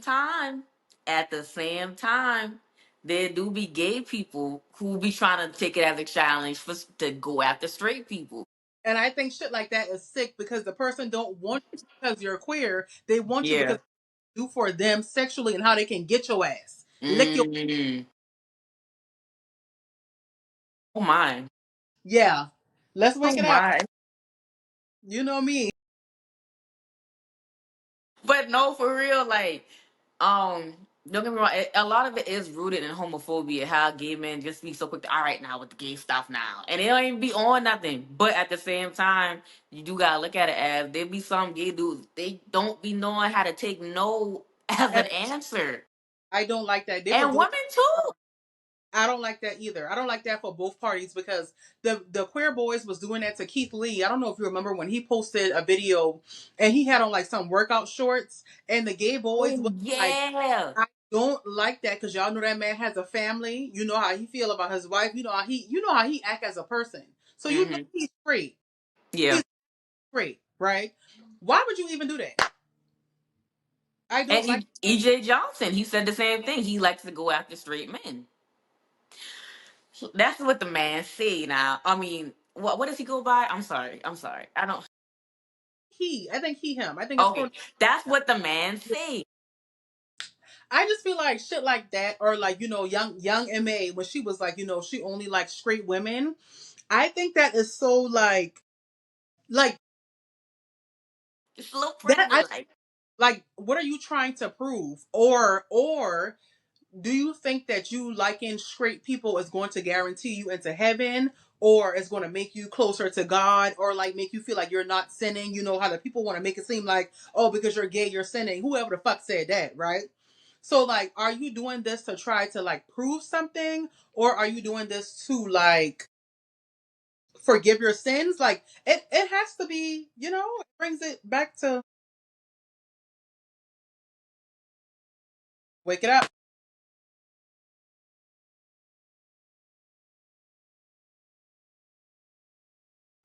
time, there do be gay people who be trying to take it as a challenge to go after straight people. And I think shit like that is sick because the person don't want you because you're queer. They want you because Yeah. you do for them sexually and how they can get your ass, lick your Mm. Oh my. yeah. Let's Oh wake it out. my. You know me. But no, for real, like, um, Don't get me wrong. A lot of it is rooted in homophobia. How gay men just be so quick to, all right, now with the gay stuff now, and they don't even be on nothing. But at the same time, you do gotta look at it as there be some gay dudes. They don't be knowing how to take no as And an answer, I don't like that. They will and do it. women too. I don't like that either. I don't like that for both parties because the queer boys was doing that to Keith Lee. I don't know if you remember when he posted a video and he had on like some workout shorts and the gay boys Oh was like, yeah. I don't like that because y'all know that man has a family. You know how he feel about his wife. You know how he act as a person. So you know Hmm. he's straight. Yeah. He's straight, right? Why would you even do that? I And don't like EJ Johnson, he said the same thing. He likes to go after straight men. That's what the man say now. I mean, what does he go by? I'm sorry. I'm sorry. I don't. he. I think he him. I think it's Okay, pronounced. that's what the man say. I just feel like shit like that, or like young Ma when she was like she only likes straight women. I think that is so like It's a little that. I predator like. like what are you trying to prove, or do you think that you liking straight people is going to guarantee you into heaven? Or it's going to make you closer to God, or like make you feel like you're not sinning. You know how the people want to make it seem like, oh, because you're gay, you're sinning. Whoever the fuck said that, right? So like, are you doing this to try to like prove something, or are you doing this to like forgive your sins? Like it has to be, it brings it back to wake it up.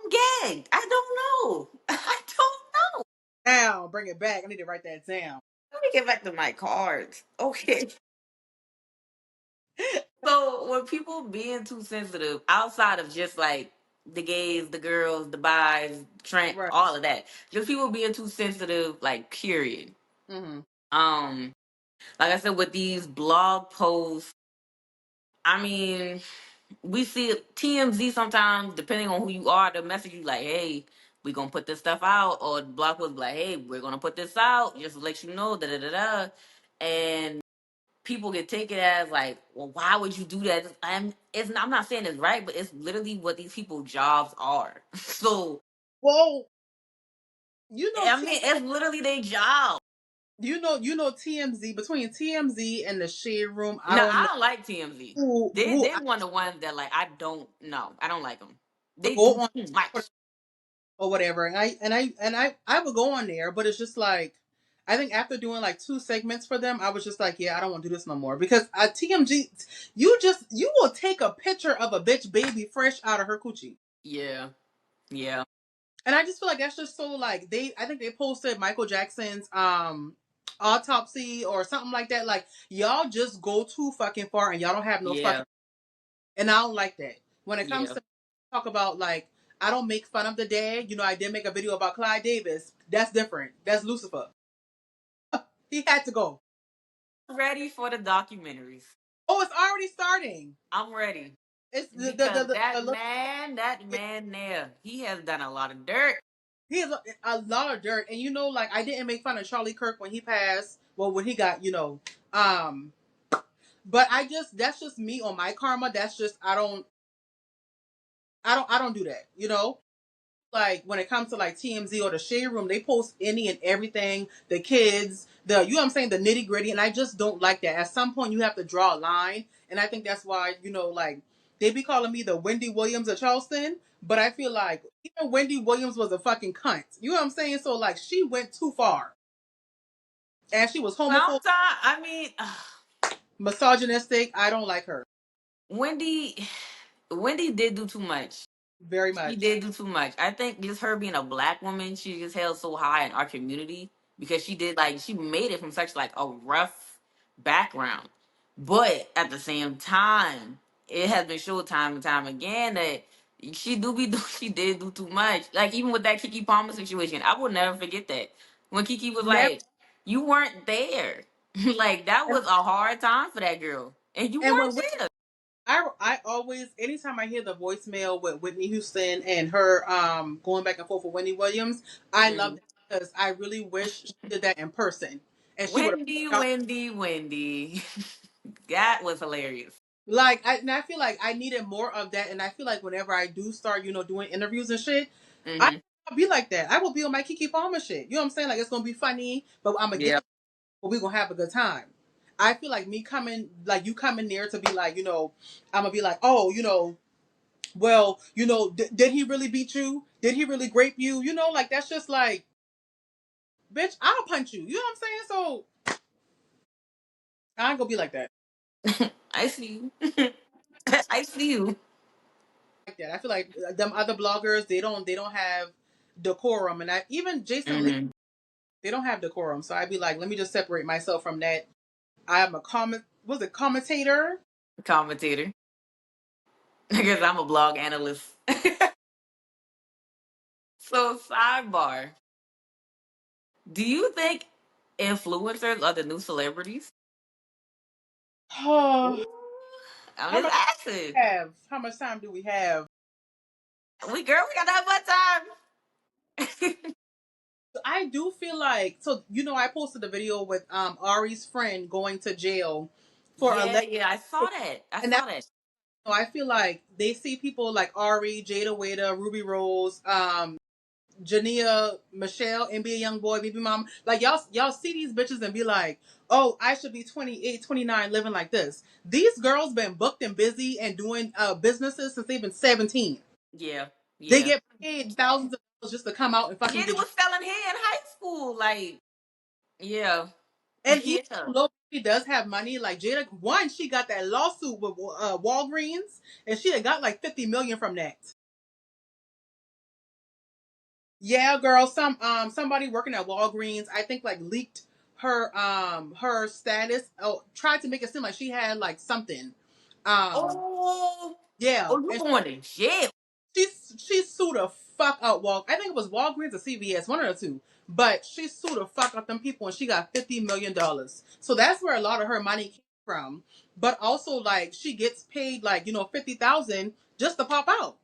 I'm gagged. I don't know. I don't know. Down, bring it back. I need to write that down. Let me get back to my cards. Okay. So when people being too sensitive, outside of just like the gays, the girls, the bis, trans, Right. all of that, just people being too sensitive, like period. Mm-hmm. Um, like I said, with these blog posts, I mean, we see TMZ sometimes, depending on who you are, the message you like, hey, we gonna put this stuff out, or the blog post be like, hey, we're gonna put this out, just to let you know, da da da da, and people can take it as like, well, why would you do that? I'm not saying it's right, but it's literally what these people's jobs are. So Well, I mean, it's literally their job. TMZ, between TMZ and the shade room. I No, don't know I don't like TMZ. They who they one of the ones that like I don't know. I don't like them. would They go do on too much. or whatever, and I would go on there, but it's just like I think after doing like two segments for them, I was just like, yeah, I don't want to do this no more because TMG, you will take a picture of a bitch baby fresh out of her coochie. Yeah, yeah, And I just feel like that's just so like I think they posted Michael Jackson's autopsy or something like that. Like y'all just go too fucking far and y'all don't have no yeah, fucking, and I don't like that. When it comes yeah. to talk about like I don't make fun of the dead. I did make a video about Clyde Davis. That's different. That's Lucifer. He had to go. Ready for the documentaries. Oh, it's already starting. I'm ready It's because the that man there, he has done a lot of dirt. he has a lot of dirt, and like I didn't make fun of Charlie Kirk when he passed. Well, when he got um, but that's just me on my karma. That's just I don't do that. Like when it comes to like TMZ or the shade room, they post any and everything. The kids, you know what I'm saying, the nitty gritty, and I just don't like that. At some point, you have to draw a line, and I think that's why like they be calling me the Wendy Williams of Charleston, but I feel like even Wendy Williams was a fucking cunt. You know what I'm saying? So like she went too far, and she was homophobic, Sometimes, I mean, misogynistic. I don't like her Wendy, Wendy did do too much. very She much. did do too much. I think just her being a black woman, she just held so high in our community because she did like she made it from such like a rough background. But at the same time, it has been shown time and time again that she do be she did do too much. Like even with that Kiki Palmer situation, I will never forget that when Kiki was Never. like, "You weren't there." Like that And, was a hard time for that girl, and you and weren't when there. I always anytime I hear the voicemail with Whitney Houston and her going back and forth with Wendy Williams, I love Mhm. that because I really wish she did that in person and she would Wendy, have Wendy, Wendy. That was hilarious. like and I feel like I needed more of that, and I feel like whenever I do start, doing interviews and shit, I Hmm. will be like that. I will be on my Kiki Palmer shit. You know what I'm saying? Like it's gonna be funny, but I'm gonna get, Yeah. but we gonna have a good time. I feel like me coming, like you coming there to be like, I'm gonna be like, oh, well, did he really beat you? Did he really grape you? Like that's just like, bitch, I'll punch you. You know what I'm saying? So I ain't gonna be like that. I see you. I see you. Like that. I feel like them other bloggers, they don't have decorum, and I even Jason Lee, Hmm. they don't have decorum. So I'd be like, let me just separate myself from that. I am a commentator. Commentator. Because I'm a blog analyst. So, sidebar. Do you think influencers are the new celebrities? Oh, Ooh, I'm how just much asking. have? How much time do we have? We got that much time. I do feel like so. I posted a video with Ari's friend going to jail for Yeah, alleged, yeah, I saw that. I and that. saw that. I feel like they see people like Ari, Jada Wada, Ruby Rose, Jania, Michelle, NBA Young Boy, Baby Mom. Like y'all see these bitches and be like, oh, I should be 28, 29, living like this. These girls been booked and busy and doing businesses since they've been 17. Yeah, They yeah. get paid thousands of dollars just to come out and fucking Jada get. was selling hair in high school. Like, yeah, And even yeah. though she does have money, like Jada, one, she got that lawsuit with Walgreens, and she had got like 50 million from that. Yeah, girl. Somebody working at Walgreens, I think, like leaked her status. Oh, tried to make it seem like she had like something. Um, Oh, yeah, oh, you and going to jail? she she sued the fuck out I think it was Walgreens or CVS, one of the two. But she sued the fuck out them people, and she got $50 million. So that's where a lot of her money came from. But also, like, she gets paid like 50,000 just to pop out.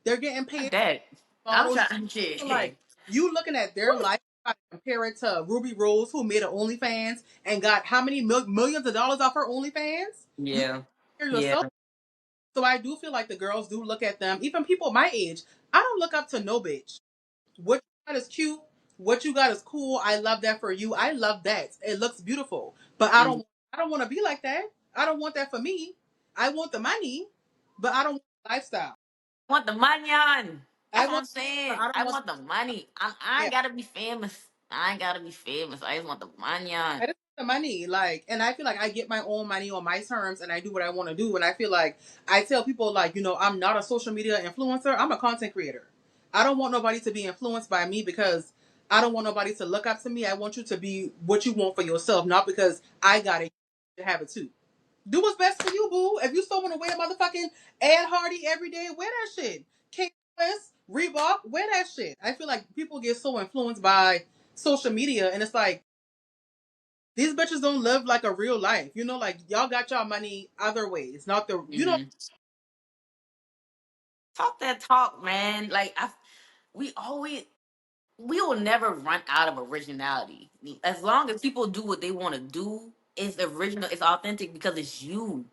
They're getting paid That. I'm models. trying to So, shit. like, you looking at their life, trying to compare it to Ruby Rose, who made an OnlyFans and got how many millions of dollars off her OnlyFans? You Yeah, hear yeah. yourself. So I do feel like the girls do look at them, even people my age. I don't look up to no bitch. What you got is cute. What you got is cool. I love that for you. I love that. It looks beautiful. But I Mm. don't. I don't want to be like that. I don't want that for me. I want the money, but I don't want the lifestyle. I want the money on. I That's what want. I'm saying. I don't I want. want the money. I Yeah. ain't gotta be famous. I ain't gotta be famous. I just want the money on. I just want the money, like, and I feel like I get my own money on my terms, and I do what I want to do. And I feel like I tell people, like, I'm not a social media influencer. I'm a content creator. I don't want nobody to be influenced by me because I don't want nobody to look up to me. I want you to be what you want for yourself, not because I got it. You have it too. Do what's best for you, boo. If you still want to wear motherfucking Ed Hardy every day, wear that shit. King West, Reebok, wear that shit. I feel like people get so influenced by social media, and it's like these bitches don't live like a real life. Like y'all got y'all money other ways, not the Hmm. Talk that talk, man. Like we always, we will never run out of originality as long as people do what they want to do. It's original. It's authentic because it's you.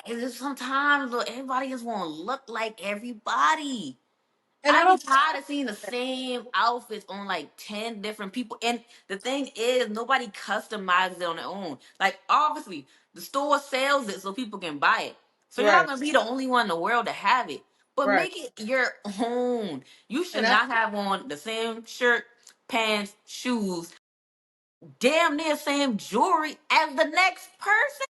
It's just sometimes though, everybody just want to look like everybody. and I I be don't tired of seeing the same outfits on like 10 different people. And the thing is, nobody customizes it on their own. Like, obviously, the store sells it so people can buy it. So you're not right, going to be the only one in the world to have it. But right. make it your own. You And should that's not have on the same shirt, pants, shoes, damn near same jewelry as the next person.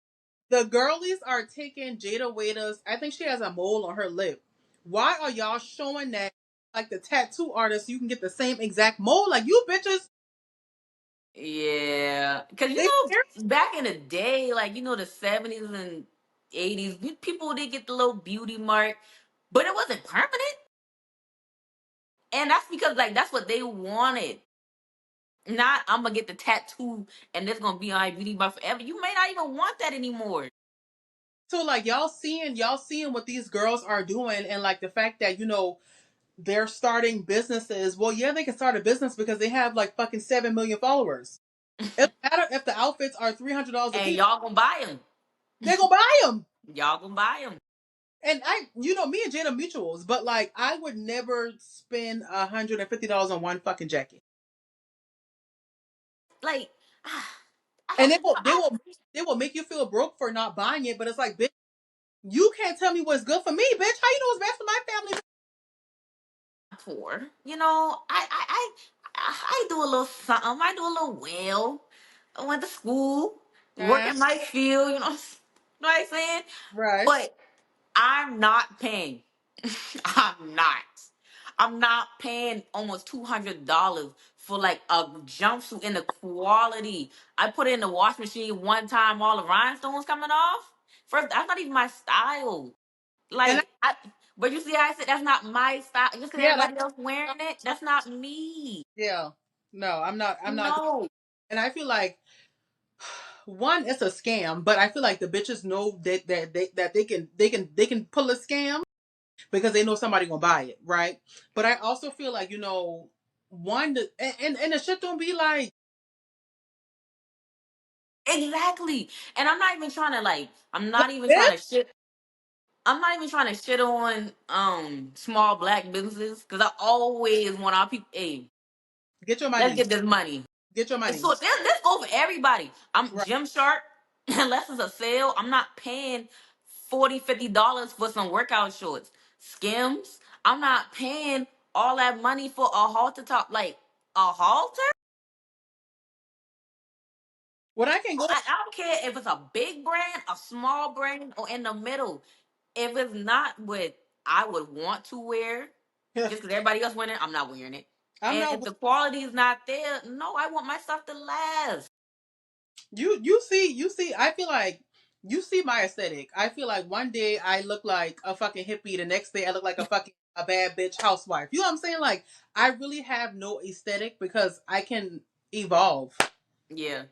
the girlies are taking Jada Waiter's. I think she has a mole on her lip. Why are y'all showing that like the tattoo artist? You can get the same exact mole. Like you bitches, Yeah. Because, they back in the day, like, the 70s and 80s, people did get the little beauty mark, but it wasn't permanent. And that's because, like, that's what they wanted. Not, I'm going to get the tattoo and it's going to be on my beauty mark forever. You may not even want that anymore. so like y'all seeing what these girls are doing, and like the fact that they're starting businesses. Well, yeah, they can start a business because they have like fucking 7 million followers. It don't matter if the outfits are $300 a And piece. y'all gonna buy them. They gonna buy them. Y'all gonna buy them. And me and Jada mutuals, but like I would never spend $150 on one fucking jacket. Like, I And don't know. they will make you feel broke for not buying it, but it's like, bitch, you can't tell me what's good for me, bitch. How you know what's best for my family? Poor. You know, I do a little something. I do a little well. I went to school, work Uh, in my field. You know, what I'm saying? right. But I'm not paying. I'm not. I'm not paying almost $200 for like a jumpsuit in the quality. I put it in the wash machine one time, all the rhinestones coming off. First, that's not even my style. And But you see how I said that's not my style. Just because yeah, that's everybody else wearing it, that's not me. yeah. No, I'm not. I'm not. No. And I feel like one, it's a scam, but I feel like the bitches know that they can pull a scam because they know somebody gonna buy it, right? But I also feel like one and the shit don't be like Exactly. And I'm not even trying to like. I'm what not even this? trying to shit. I'm not even trying to shit on small black businesses because I always want our people. Hey, Get your let's money. get this money. Get your And money. so this go for everybody. I'm Right. Gymshark. Unless it's a sale, I'm not paying $40, $50 for some workout shorts. Skims. I'm not paying all that money for a halter top. Like a halter. What I can go I don't care if it's a big brand, a small brand, or in the middle. If it's not what I would want to wear, just because everybody else wearing it, I'm not wearing it. I'm And not if the quality is not there, no, I want my stuff to last. you see I feel like you see my aesthetic. I feel like one day I look like a fucking hippie, the next day I look like a bad bitch housewife. You know what I'm saying? Like I really have no aesthetic because I can evolve. Yeah.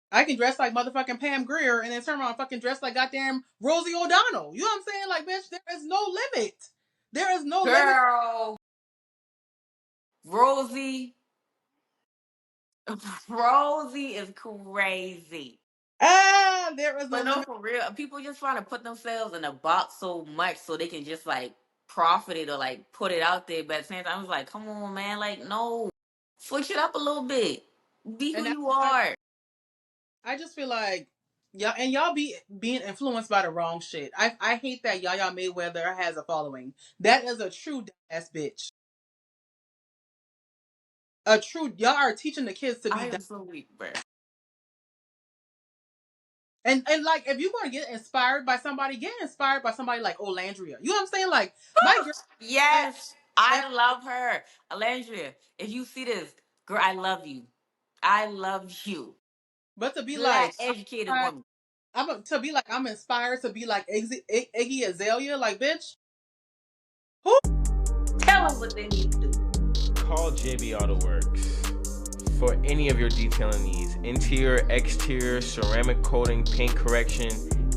I can dress like motherfucking Pam Grier and then turn around and fucking dress like goddamn Rosie O'Donnell. You know what I'm saying? Like, bitch, there is no limit. There is no limit. Girl, Rosie, Rosie is crazy. There is no But no, limit. for real, people just trying to put themselves in a box so much so they can just like profit it or like put it out there. But at the same time, I was like, come on, man, like no, switch it up a little bit. Be who And that's you why are. I just feel like y'all be being influenced by the wrong shit. I hate that Yaya Mayweather has a following. That is a true ass bitch. A true y'all are teaching the kids to I be dumb. am so weak, bro. And like if you're gonna get inspired by somebody, get inspired by somebody like Olandria. You know what I'm saying? Like my girl and, Yes, and I love her, Alandria. If you see this, girl, I love you. I love you. but to be Black like educated woman. to be like I'm inspired to be like Iggy Azalea, like bitch. Who? Tell them what they need to do. Call JB Auto Works for any of your detailing needs. Interior, exterior, ceramic coating, paint correction,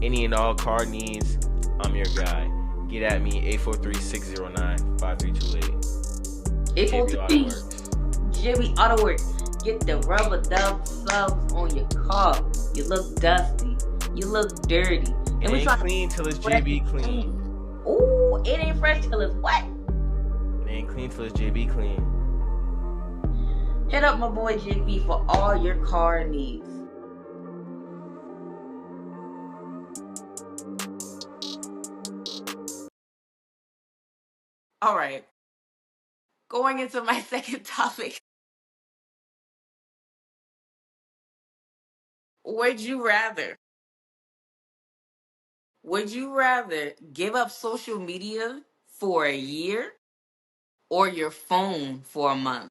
any and all car needs. I'm your guy. Get at me, 843-609-5328. JB Auto 843 Works. Jimmy Auto Works. Get the rubber dub subs on your car. You look dusty. You look dirty. And It we ain't trying clean till it's to fresh JB and clean. clean. Ooh, it ain't fresh till it's what? It ain't clean till it's JB clean. Hit up my boy JB for all your car needs. All right. Going into my second topic. Would you rather? Would you rather give up social media for a year or your phone for a month?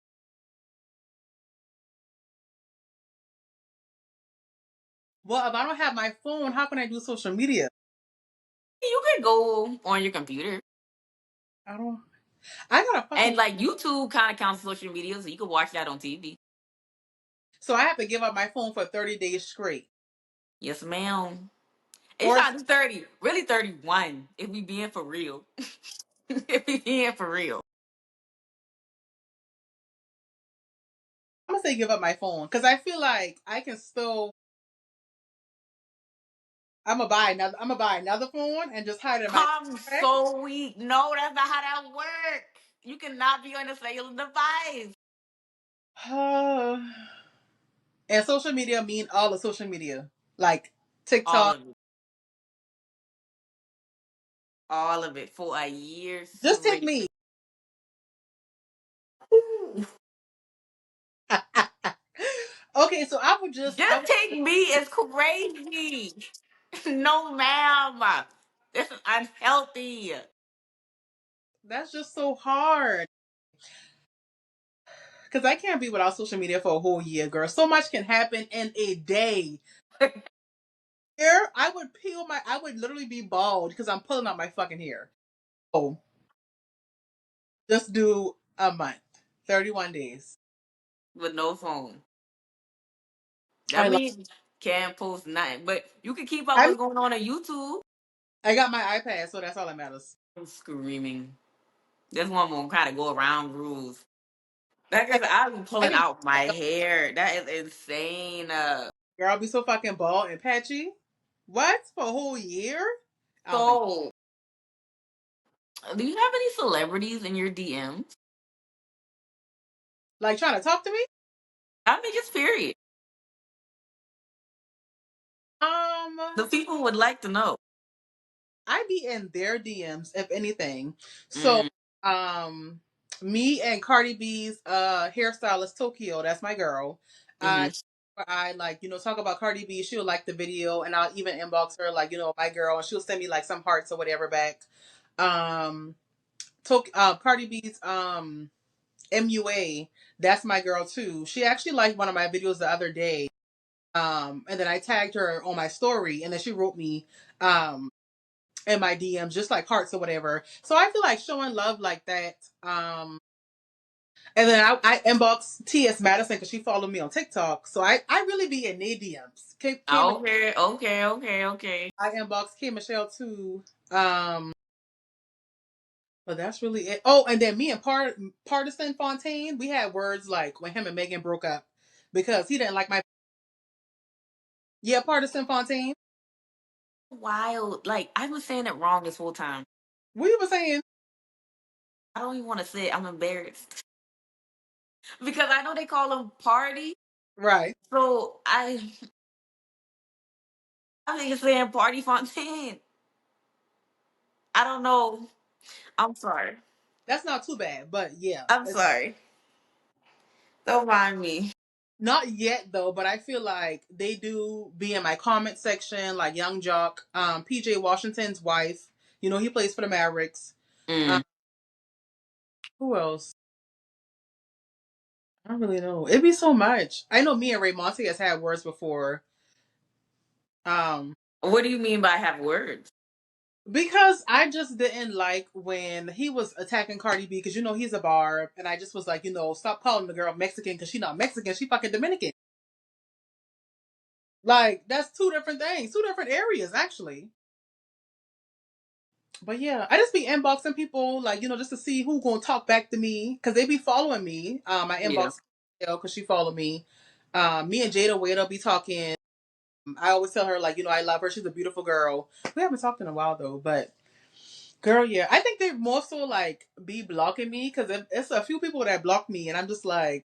Well, if I don't have my phone, how can I do social media? You can go on your computer. I don't. I got a fucking. And like YouTube kind of counts as social media, so you can watch that on TV. So I have to give up my phone for 30 days straight. Yes, ma'am. It's Or not 30, really 31, if we being for real. If we being for real. I'm gonna say give up my phone because I feel like I can still. I'm gonna buy another phone and just hide it in my I'm bag. so weak. No, that's not how that works. You cannot be on a cellular device. And social media mean all the social media, like All TikTok. of it. All of it for a year Just take straight. me. Ooh. Okay, so I Just would. take me is crazy. No, ma'am. This is unhealthy. That's just so hard because I can't be without social media for a whole year, girl. So much can happen in a day. Here, I would literally be bald because I'm pulling out my fucking hair. Oh, just do a month, 31 days. With no phone. I That love. means can't post nothing. But you can keep up I what's going on YouTube. I got my iPad, so that's all that matters. I'm screaming. This one will kind of go around rules. That I, is, I be I pulling be out my hair. That is insane. girl, I'll be so fucking bald and patchy. What for a whole year? I don't think. So, do you have any celebrities in your DMs? Like trying to talk to me. I mean, just period. Um, The people would like to know. I be in their DMs if anything. So, Mm, um, me and Cardi B's hairstylist Tokyo, that's my girl. hmm. I like talk about Cardi B. She'll like the video, and I'll even inbox her like my girl, and she'll send me like some hearts or whatever back. Um, Cardi B's MUA, that's my girl too. She actually liked one of my videos the other day. And then I tagged her on my story, and then she wrote me in my DMs, just like hearts or whatever. So I feel like showing love like that. And then I inbox T.S. Madison because she followed me on TikTok. So I really be in their DMs. Okay, okay, okay, okay. I inbox K Michelle too. But that's really it. Oh, and then me and Partisan Fontaine, we had words like when him and Megan broke up because he didn't like my Partisan Fontaine. Wild. Like, I was saying it wrong this whole time. What you were saying? I don't even want to say it. I'm embarrassed. Because I know they call them party. Right. So I think it's saying party Fontaine. I don't know. I'm sorry. That's not too bad, but yeah. I'm It's sorry. Don't mind me. not yet though, but I feel like they do be in my comment section, like Young Jock, PJ Washington's wife. He plays for the Mavericks. Um, Mm. who else? I don't really know. It'd be so much. I know me and Ray Monte has had words before. Um, What do you mean by have words? because I just didn't like when he was attacking Cardi B because he's a barb, and I just was like, stop calling the girl Mexican because she's not Mexican, she fucking Dominican. Like that's two different things, two different areas actually. But yeah, I just be inboxing people like just to see who gonna talk back to me because they be following me. I Yeah. inbox because she followed me. Me and Jada Wade'll be talking. I always tell her like I love her. She's a beautiful girl. We haven't talked in a while though, but girl, yeah, I think they more so like be blocking me because it's a few people that block me, and I'm just like,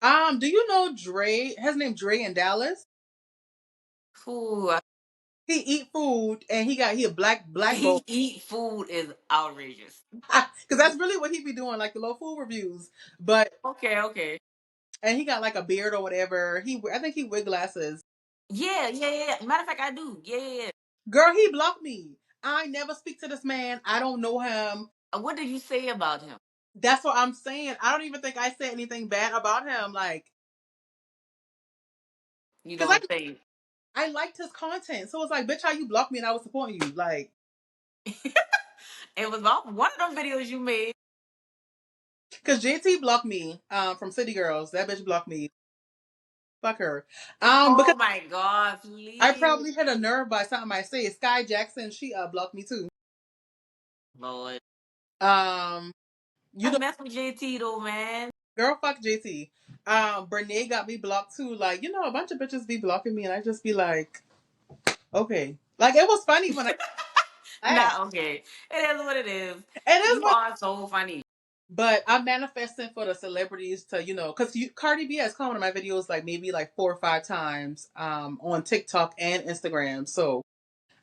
do you know Dre? His name Dre in Dallas. Ooh, He eat food and he a black boy he eat food is outrageous. because that's really what he be doing, like the low food reviews. But Okay, okay. and he got like a beard or whatever. I think he wear glasses. Yeah, yeah, yeah. Matter of fact, I do. Yeah, yeah, yeah. Girl, he blocked me. I never speak to this man. I don't know him. What did you say about him? That's what I'm saying. I don't even think I said anything bad about him. Like, You because don't think I liked his content. So it's like, bitch, how you block me and I was supporting you? Like, it was off one of them videos you made? because JT blocked me from City Girls. That bitch blocked me. Fuck her. Because Oh my god, I please. probably hit a nerve by something I say. Sky Jackson, she blocked me too. Lord. Um, You I know, mess with JT though, man. girl, fuck JT. Brene got me blocked too. Like, a bunch of bitches be blocking me, and I just be like, okay. Like, it was funny when I laughed. Not okay. It is what it is. It is You what, are so funny. but I'm manifesting for the celebrities to, because Cardi B has come on my videos like maybe like 4 or 5 times, on TikTok and Instagram. So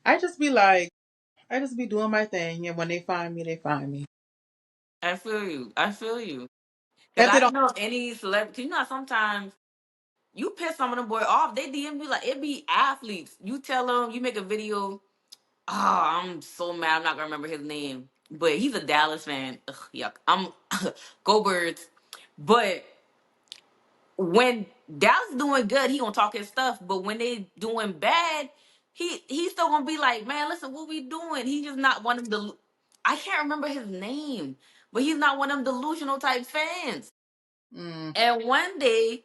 I just be like, I just be doing my thing, and when they find me, they find me. I feel you. I feel you. Cause If I they don't don't, know if any celebrity. You know, sometimes you piss some of them boy off. They DM you like it be athletes. You tell them you make a video. Oh, I'm so mad. I'm not gonna remember his name, but he's a Dallas fan. Ugh, yuck. I'm go Birds. But when Dallas doing good, he gonna talk his stuff. But when they doing bad, he's still gonna be like, man, listen, what we doing? He just not one of the. I can't remember his name, but he's not one of them delusional type fans. mm, And one day,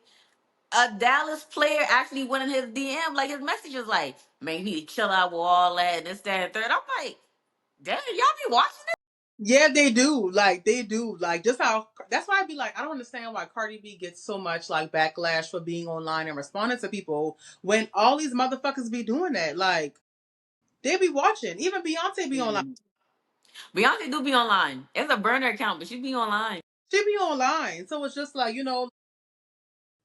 a Dallas player actually went in his DM, like his message is like, man, you need to chill out with all that and this, that, and third. I'm like, damn, y'all be watching it? yeah, they do. Like, they do. Like, just how, that's why I be like, I don't understand why Cardi B gets so much like backlash for being online and responding to people when all these motherfuckers be doing that. Like, they be watching. Even Beyonce be online. Mm. Beyonce do be online. It's a burner account, but she be online. She be online. So it's just like,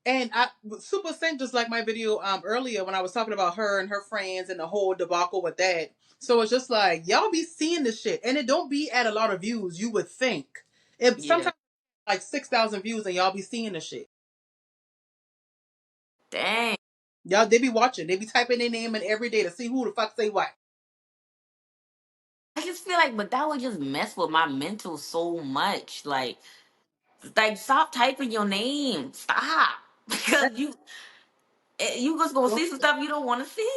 and I Super Scent just like my video earlier when I was talking about her and her friends and the whole debacle with that. So it's just like y'all be seeing this shit, and it don't be at a lot of views. You would think it Yeah. sometimes like 6,000 views, and y'all be seeing this shit. Dang. Y'all they be watching. They be typing their name in every day to see who the fuck say what. I just feel like, but that would just mess with my mental so much. Like stop typing your name. Stop. And, Because you just gonna see some stuff you don't want to see.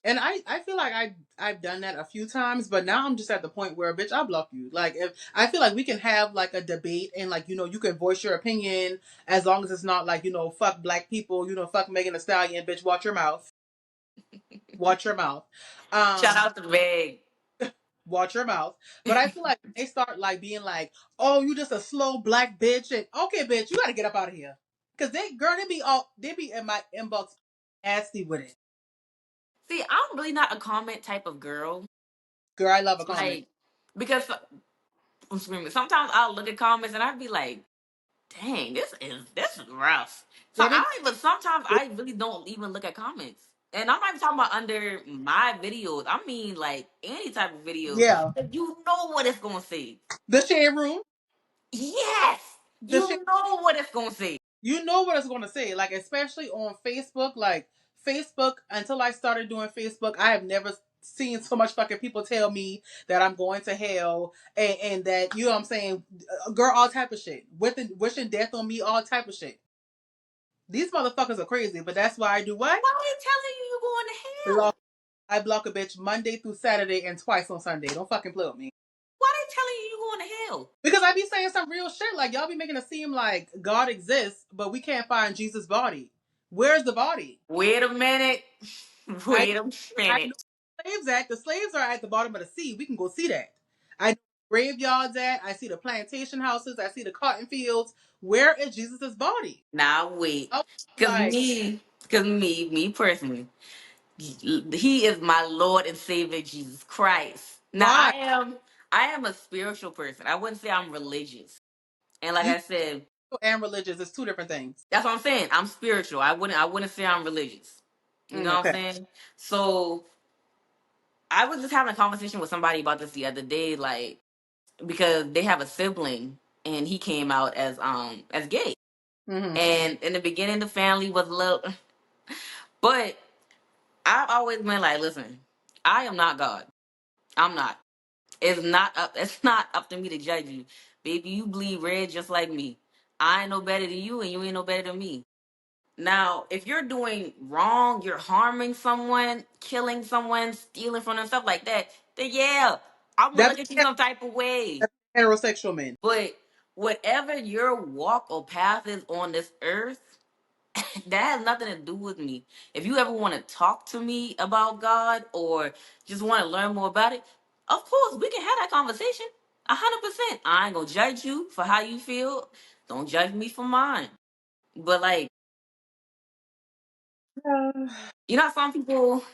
and I feel like I've done that a few times, but now I'm just at the point where bitch I block you. Like if I feel like we can have like a debate and like you can voice your opinion as long as it's not like fuck black people, fuck Megan Thee Stallion, bitch watch your mouth. Watch your mouth. Shout Um, out to Meg. watch your mouth. But I feel like they start like being like, "Oh, you just a slow black bitch," and okay, bitch, you got to get up out of here. Cause they be in my inbox nasty with it. See, I'm really not a comment type of girl. Girl, I love a comment. Like, because I'm screaming. Sometimes I'll look at comments and I'd be like, dang, this is rough. So Yeah, I don't even sometimes I really don't even look at comments. And I'm not even talking about under my videos. I mean like any type of video. yeah. You know what it's gonna say. The shade room, Yes! the shade. You know what it's gonna say. You know what it's going to say. Like especially on Facebook, like Facebook. Until I started doing Facebook, I have never seen so much fucking people tell me that I'm going to hell and that what I'm saying, girl, all type of shit, wishing death on me, all type of shit. These motherfuckers are crazy, but that's why I do what? Why are they telling you you're going to hell? Block. I block a bitch Monday through Saturday and twice on Sunday. Don't fucking play with me. Why are they telling you you're going to hell? Because I be saying some real shit. Like y'all be making it seem like God exists, but we can't find Jesus' body. Where's the body? Wait a minute. I Wait a I minute. know where the slaves at. The slaves are at the bottom of the sea. We can go see that. I know where graveyards at. I see the plantation houses. I see the cotton fields. Where is Jesus' body? Now wait. Oh, Cause like me, cause me personally, he is my Lord and Savior Jesus Christ. Now why? I am a spiritual person. I wouldn't say I'm religious. And like You I said, and religious is two different things. that's what I'm saying. I'm spiritual. I wouldn't say I'm religious. You know what I'm Okay. saying? So I was just having a conversation with somebody about this the other day, like because they have a sibling and he came out as gay. Mm-hmm. And in the beginning the family was a little but I've always been like, listen, I am not God. I'm not. It's not up to me to judge you. Baby, you bleed red just like me. I ain't no better than you and you ain't no better than me. Now, if you're doing wrong, you're harming someone, killing someone, stealing from them, stuff like that, then yeah, I'm gonna That look at you some type of way. that's heterosexual men. But whatever your walk or path is on this earth, that has nothing to do with me. If you ever want to talk to me about God or just want to learn more about it, of course we can have that conversation. 100%. I ain't gonna judge you for how you feel. Don't judge me for mine. But like, you know, some people,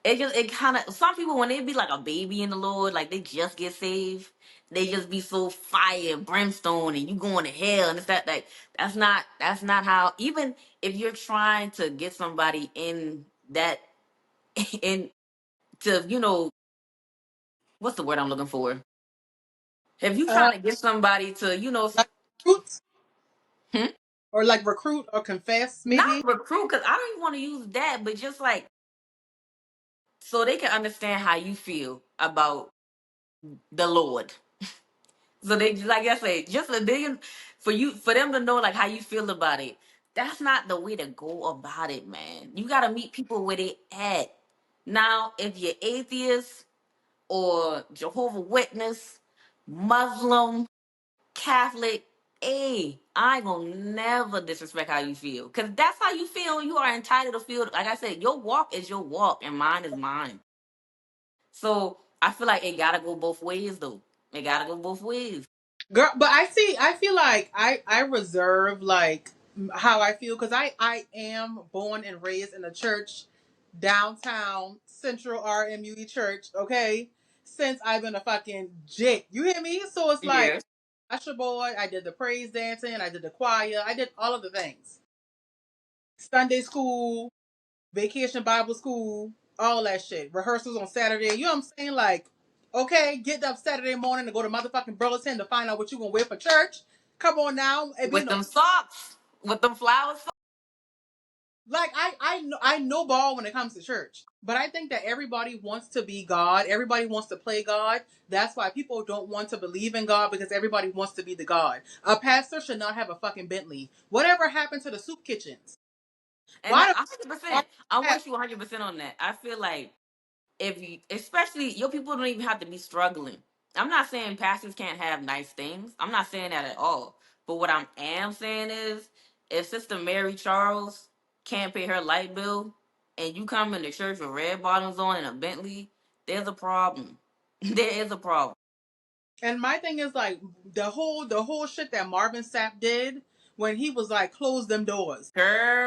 it kind of, some people when they be like a baby in the Lord, like they just get saved, they just be so fire and brimstone, and you going to hell, and it's that like that's not how. Even if you're trying to get somebody in that in to what's the word I'm looking for? If you uh, trying to get somebody to like recruit hmm? or like recruit or confess, maybe. Not recruit, because I don't even want to use that, but just like so they can understand how you feel about the Lord. So they, like I say, just a million for them to know like how you feel about it. That's not the way to go about it, man. You gotta meet people where they at. Now, if you're atheist or Jehovah Witness, Muslim, Catholic, hey, I ain't gonna never disrespect how you feel. Cause that's how you feel. You are entitled to feel. Like I said, your walk is your walk and mine is mine. So I feel like it gotta go both ways though. It gotta go both ways. Girl, but I feel like I reserve like how I feel because I am born and raised in a church, downtown Central RMUE church, okay, since I've been a fucking jit, you hear me? So it's like Yeah. usher boy, I did the praise dancing, I did the choir, I did all of the things, Sunday school, vacation Bible school, all that shit. Rehearsals on Saturday. You know what I'm saying? Like, okay, get up Saturday morning to go to motherfucking Burleson to find out what you gonna wear for church. Come on now, it be With no. them socks, with them flowers. Like I know ball when it comes to church, but I think that everybody wants to be God. Everybody wants to play God. That's why people don't want to believe in God because everybody wants to be the God. A pastor should not have a fucking Bentley. Whatever happened to the soup kitchens? And Why that the why 100%, I'm the with you 100% on that. I feel like if you, especially your people don't even have to be struggling. I'm not saying pastors can't have nice things. I'm not saying that at all. But what I am saying is, if Sister Mary Charles can't pay her light bill, and you come into church with red bottoms on and a Bentley, there's a problem. There is a problem, And my thing is like the whole shit that Marvin Sapp did when he was like, close them doors.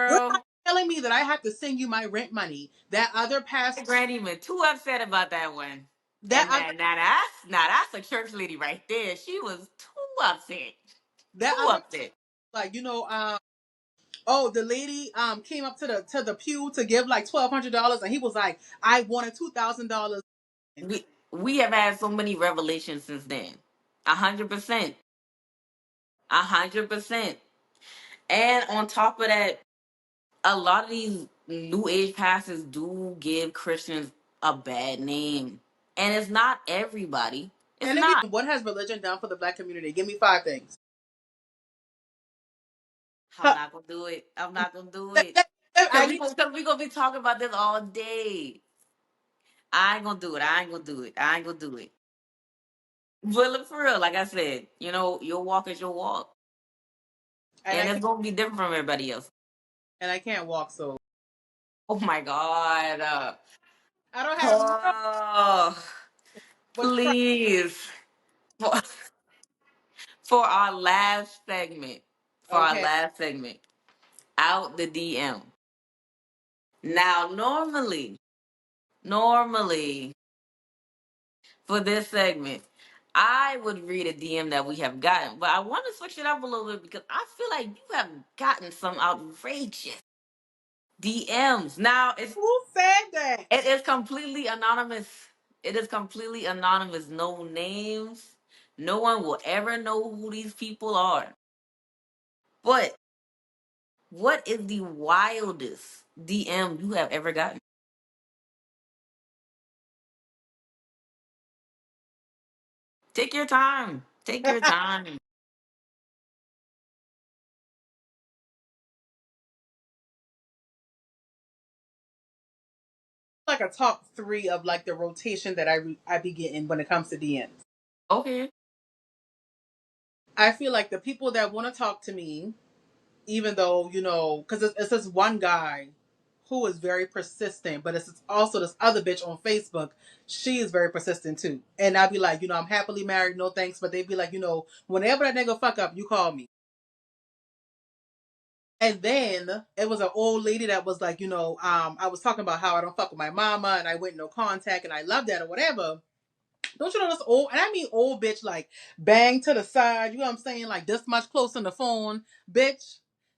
You're not girl. telling me that I have to send you my rent money. That other My past granny even too upset about that one. that And other now that's a church lady right there. She was too upset. that Too other upset. like oh, the lady came up to the pew to give like $1,200 and he was like, I wanted $2,000. We have had so many revelations since then. 100%. 100%. And on top of that, a lot of these new age pastors do give Christians a bad name. And it's not everybody. It's And again, not. what has religion done for the black community? Give me five things. I'm Huh. not gonna do it. I'm not gonna do That- it. that- Cause I we need gonna, cause we gonna be talking about this all day. I ain't gonna do it. I ain't gonna do it. I ain't gonna do it. But look, for real, like I said, your walk is your walk. and I And it's can't gonna be different from everybody else. and I can't walk, so Oh my God. I don't have no Oh, but try. please. For, for our last segment. For our Okay. last segment. Out the DM. Now, normally, for this segment, I would read a DM that we have gotten, but I want to switch it up a little bit because I feel like you have gotten some outrageous DMs. Now, Who said that? it is completely anonymous. It is completely anonymous. No names. No one will ever know who these people are. But what is the wildest DM you have ever gotten? Take your time. Take your time. Like a top three of like the rotation that I be getting when it comes to DMs. Okay. I feel like the people that want to talk to me, even though because it's this one guy who is very persistent, but it's also this other bitch on Facebook. She is very persistent too. And I'd be like, I'm happily married, no thanks. But they'd be like, whenever that nigga fuck up, you call me. And then it was an old lady that was like, I was talking about how I don't fuck with my mama and I went no contact and I love that or whatever. Don't you know this old, and I mean old bitch, like bang to the side, you know what I'm saying? Like this much close on the phone, bitch.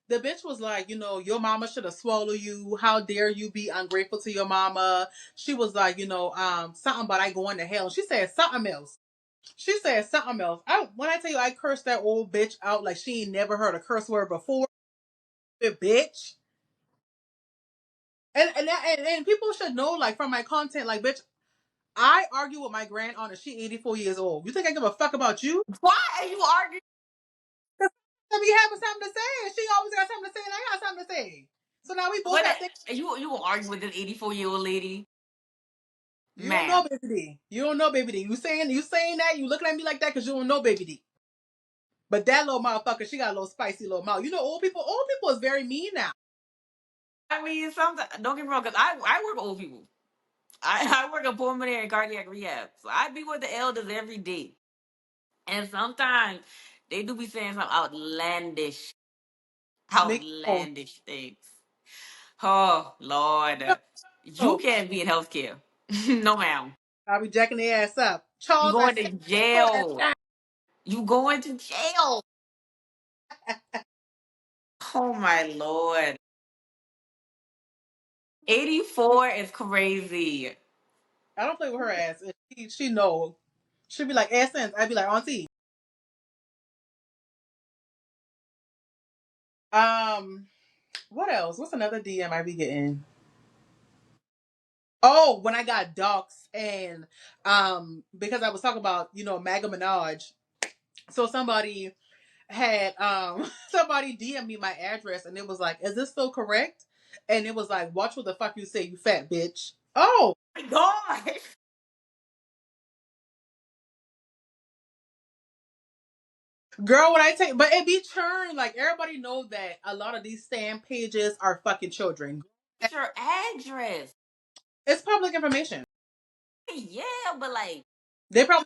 The bitch was like, your mama should have swallowed you. How dare you be ungrateful to your mama? She was like, something about I going to hell. She said something else. She said something else. When I tell you I cursed that old bitch out like she ain't never heard a curse word before, bitch. And people should know, like, from my content, like, bitch, I argue with my grand aunt and she 84 years old. You think I give a fuck about you? Why are you arguing? I be having something to say, and she always got something to say, and I got something to say. So now we both What? have things. You will argue with this 84-year-old lady, You don't know, ma'am? baby D. You don't know, baby D. You saying that? You looking at me like that because you don't know, baby D. But that little motherfucker, she got a little spicy little mouth. Old people is very mean now. I mean, sometimes don't get me wrong, because I work with old people. I work in pulmonary and cardiac rehab, so I be with the elders every day, and sometimes they do be saying some Make oh outlandish things. Oh Lord, you no. can't be in healthcare. No, ma'am. I'll be jacking their ass up. You Charles, I going said to your ass jail. down. You going to jail. Oh my Lord. 84 is crazy. I don't play with her ass. And she know. She'd be like, Essence. I'd be like, Auntie. Um, what else? What's another DM I be getting? Oh, when I got docs and because I was talking about, Maga Minaj. So somebody had somebody DM me my address and it was like, is this still correct? And it was like, watch what the fuck you say, you fat bitch. Oh, My God. girl, what I take, but it be churn. Like everybody know that a lot of these stan pages are fucking children. What's your address? It's public information. Yeah, but like, They probably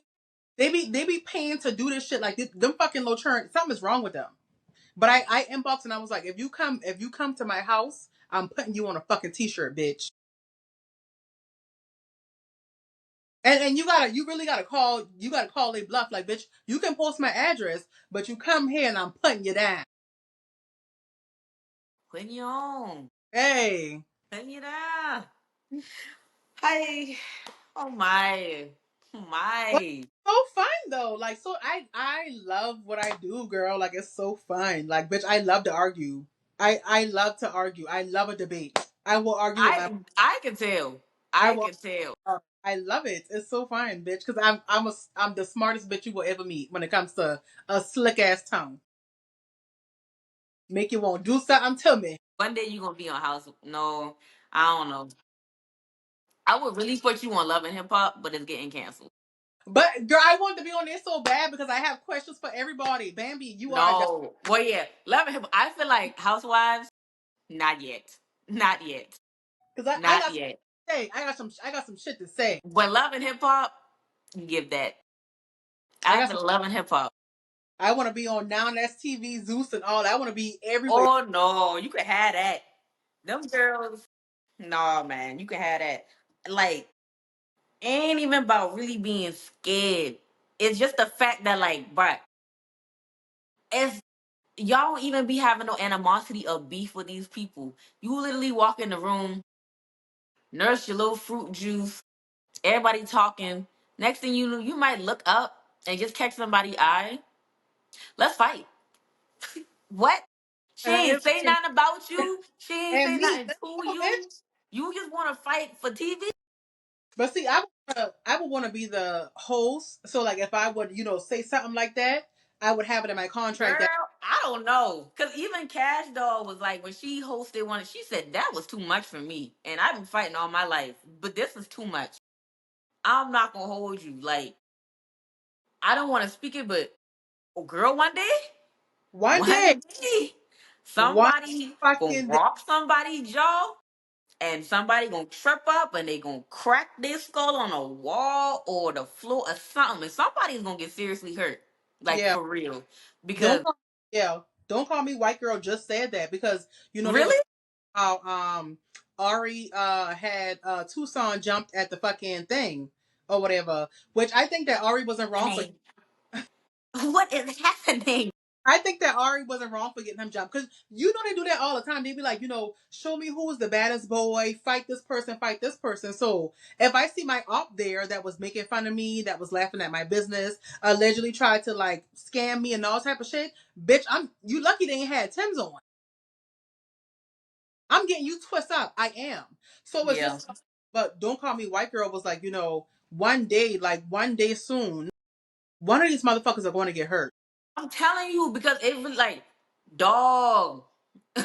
they be paying to do this shit. Like them fucking low churn. Something's wrong with them. But I inboxed and I was like, if you come to my house, I'm putting you on a fucking t-shirt, bitch. And you really gotta call a bluff, like, bitch, you can post my address, but you come here and I'm putting you down. putting you on. Hey. Putting you down. Hey. Oh my. Oh But my. so fun though. Like so I love what I do, girl. Like it's so fun. Like, bitch, I love to argue. I love to argue. I love a debate. I will argue with my I can tell. I I will can tell. I love it. It's so fun, bitch. Because I'm the smartest bitch you will ever meet when it comes to a slick ass tongue. Make you want to do something to me. One day you gonna be on House. No, I don't know. I would really put you on Love and Hip Hop, but it's getting canceled. But girl, I want to be on there so bad because I have questions for everybody. Bambi, you are a No. Well, yeah, Love and Hip Hop. I feel like Housewives. Not yet. Not yet. because I Not got yet. say I got some shit to say. But Love and Hip Hop, give that. I I got some. feel Love and Hip Hop. I want to be on Now That's TV, Zeus, and all that. I want to be everywhere. Oh no, you can have that. Them girls. No, man, you can have that. Like, ain't even about really being scared. It's just the fact that, like, bruh, it's y'all don't even be having no animosity or beef with these people. You literally walk in the room, nurse your little fruit juice, everybody talking. Next thing you know, you might look up and just catch somebody's eye. Let's fight. What? She And ain't say nothing about you. She ain't and say me, nothing to no, bitch. you. You just want to fight for TV? But see, I would want to be the host. So like, if I would, say something like that, I would have it in my contract that Girl, I don't know. Cause even Cash Doll was like when she hosted one, she said that was too much for me. And I've been fighting all my life. But this is too much. I'm not gonna hold you. Like, I don't wanna speak it, but oh, girl, one day, one day, one somebody gonna fucking day, walk somebody's jaw. and somebody gonna trip up and they gonna crack their skull on a wall or the floor or something, and somebody's gonna get seriously hurt, like Yeah. for real. Don't Because call, yeah. Don't call me white girl. Just said that because they were really, how Ari had Tucson jumped at the fucking thing or whatever. Which I think that Ari wasn't wrong for. what is happening? I think that Ari wasn't wrong for getting him jumped because they do that all the time. They be like, show me who is the baddest boy, fight this person, fight this person. So if I see my op there that was making fun of me, that was laughing at my business, allegedly tried to like scam me and all type of shit, bitch, you lucky they ain't had Tim's on. I'm getting you twist up. I am. So it's Yeah, just, but don't call me white girl was like, one day soon, one of these motherfuckers are going to get hurt. I'm telling you because it was like, dog.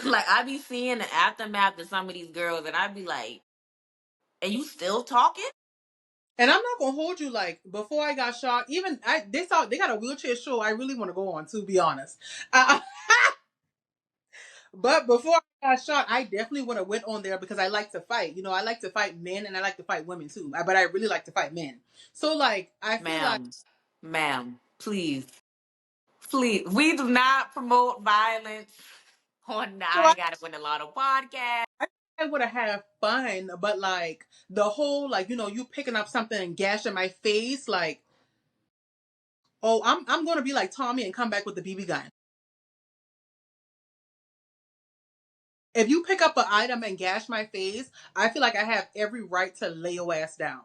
Like I be seeing the aftermath of some of these girls, and I be like, and you still talking? And I'm not gonna hold you like before I got shot. Even they got a wheelchair show I really want to go on. To be honest, uh, but before I got shot, I definitely would have went on there because I like to fight. I like to fight men and I like to fight women too. But I really like to fight men. So like I feel like Ma'am, ma'am, please, please. We do not promote violence on the so I Gotta Win a Lotto podcast. I would have had fun. But like the whole like you picking up something and gashing my face like. Oh, I'm gonna be like Tommy and come back with the BB gun. If you pick up an item and gash my face, I feel like I have every right to lay your ass down.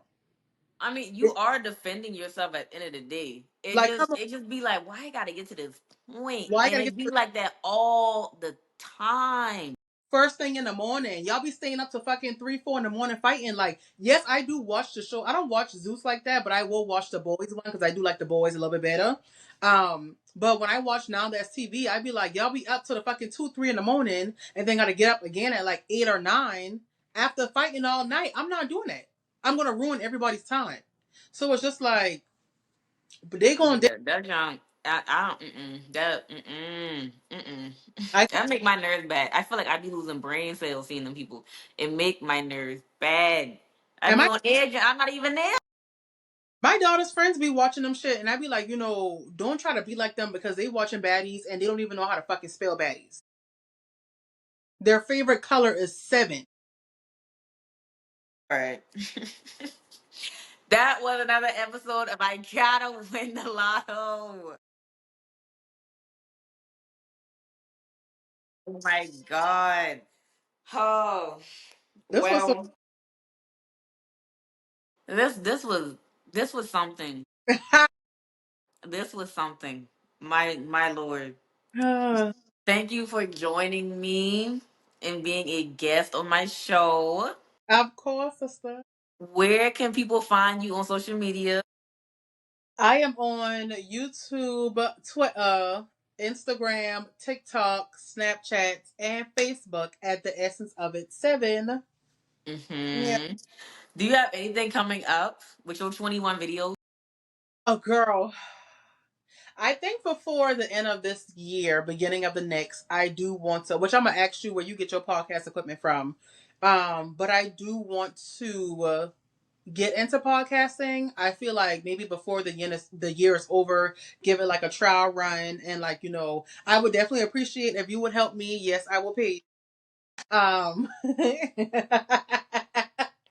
I mean, you It- are defending yourself at the end of the day. It like, come just on, it just be like, why I gotta get to this point? why I And gotta it get be to like that all the time. first thing in the morning? Y'all be staying up to fucking 3, 4 in the morning fighting. Like, yes, I do watch the show. I don't watch Zeus like that, but I will watch the boys one because I do like the boys a little bit better. But when I watch Now That's TV, I be like, y'all be up to the fucking 2, 3 in the morning and then gotta get up again at like 8 or 9 after fighting all night. I'm not doing that. I'm gonna ruin everybody's time. So it's just like, but they gonna. Yeah, that junk. I don't. That. I That make my nerves bad. I feel like I be losing brain cells seeing them people. It make my nerves bad. I am be I. on edge. And I'm not even there. My daughter's friends be watching them shit, and I be like, don't try to be like them because they watching baddies and they don't even know how to fucking spell baddies. Their favorite color is 7. All right. That was another episode of I Gotta Win the Lotto. Oh my god. Oh This was so. well. This was something. This was something. My lord. Thank you for joining me and being a guest on my show. Of course, sister. Where can people find you on social media? I am on YouTube, Twitter, Instagram, TikTok, Snapchat, and Facebook at the Essence of It 7. Yeah. Hmm. Do you have anything coming up with your 21 videos? Oh, girl. I think before the end of this year, beginning of the next, I do want to, which I'm gonna ask you where you get your podcast equipment from. But I do want to get into podcasting. I feel like maybe before the year is over, give it like a trial run, and like I would definitely appreciate if you would help me. Yes, I will pay.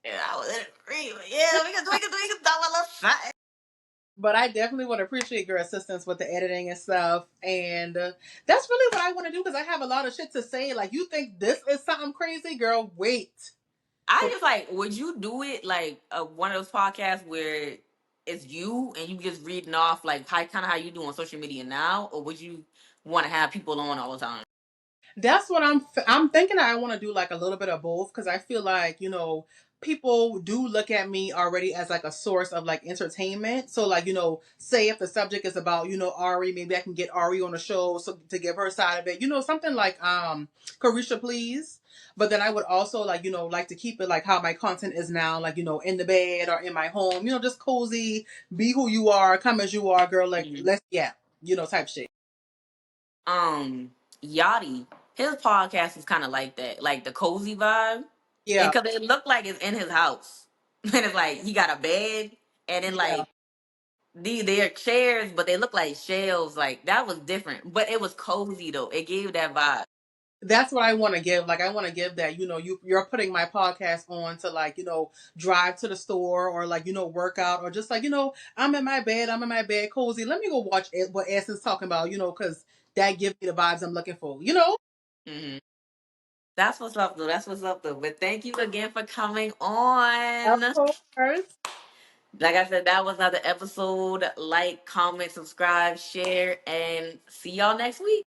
Yeah, I was in agreement. Yeah, we can talk a little something. But I definitely would appreciate your assistance with the editing and stuff. And that's really what I want to do because I have a lot of shit to say. Like, you think this is something crazy, girl? Wait. I just like, would you do it like one of those podcasts where it's you and you just reading off like how you do on social media now, or would you want to have people on all the time? That's what I'm thinking. I want to do like a little bit of both because I feel like people do look at me already as like a source of like entertainment. So like say if the subject is about Ari, maybe I can get Ari on the show so to give her side of it. Something like Carisha Please. But then I would also like to keep it like how my content is now, like in the bed or in my home. Just cozy, be who you are, come as you are, girl. Like Mhm. let's type shit. Yachty, his podcast is kind of like that, like the cozy vibe. Yeah, And because it looked like it's in his house, and it's like he got a bed, and then yeah. like they're chairs, but they look like shelves. Like that was different, but it was cozy though. It gave that vibe. That's what I want to give. Like I want to give that, you're putting my podcast on to like, drive to the store or like, work out or just like, I'm in my bed cozy. Let me go watch what Essence talking about, cuz that gives me the vibes I'm looking for. Hmm. That's what's up though. That's what's up though. But thank you again for coming Of on. course. Like I said, that was another episode. Like, comment, subscribe, share, and see y'all next week.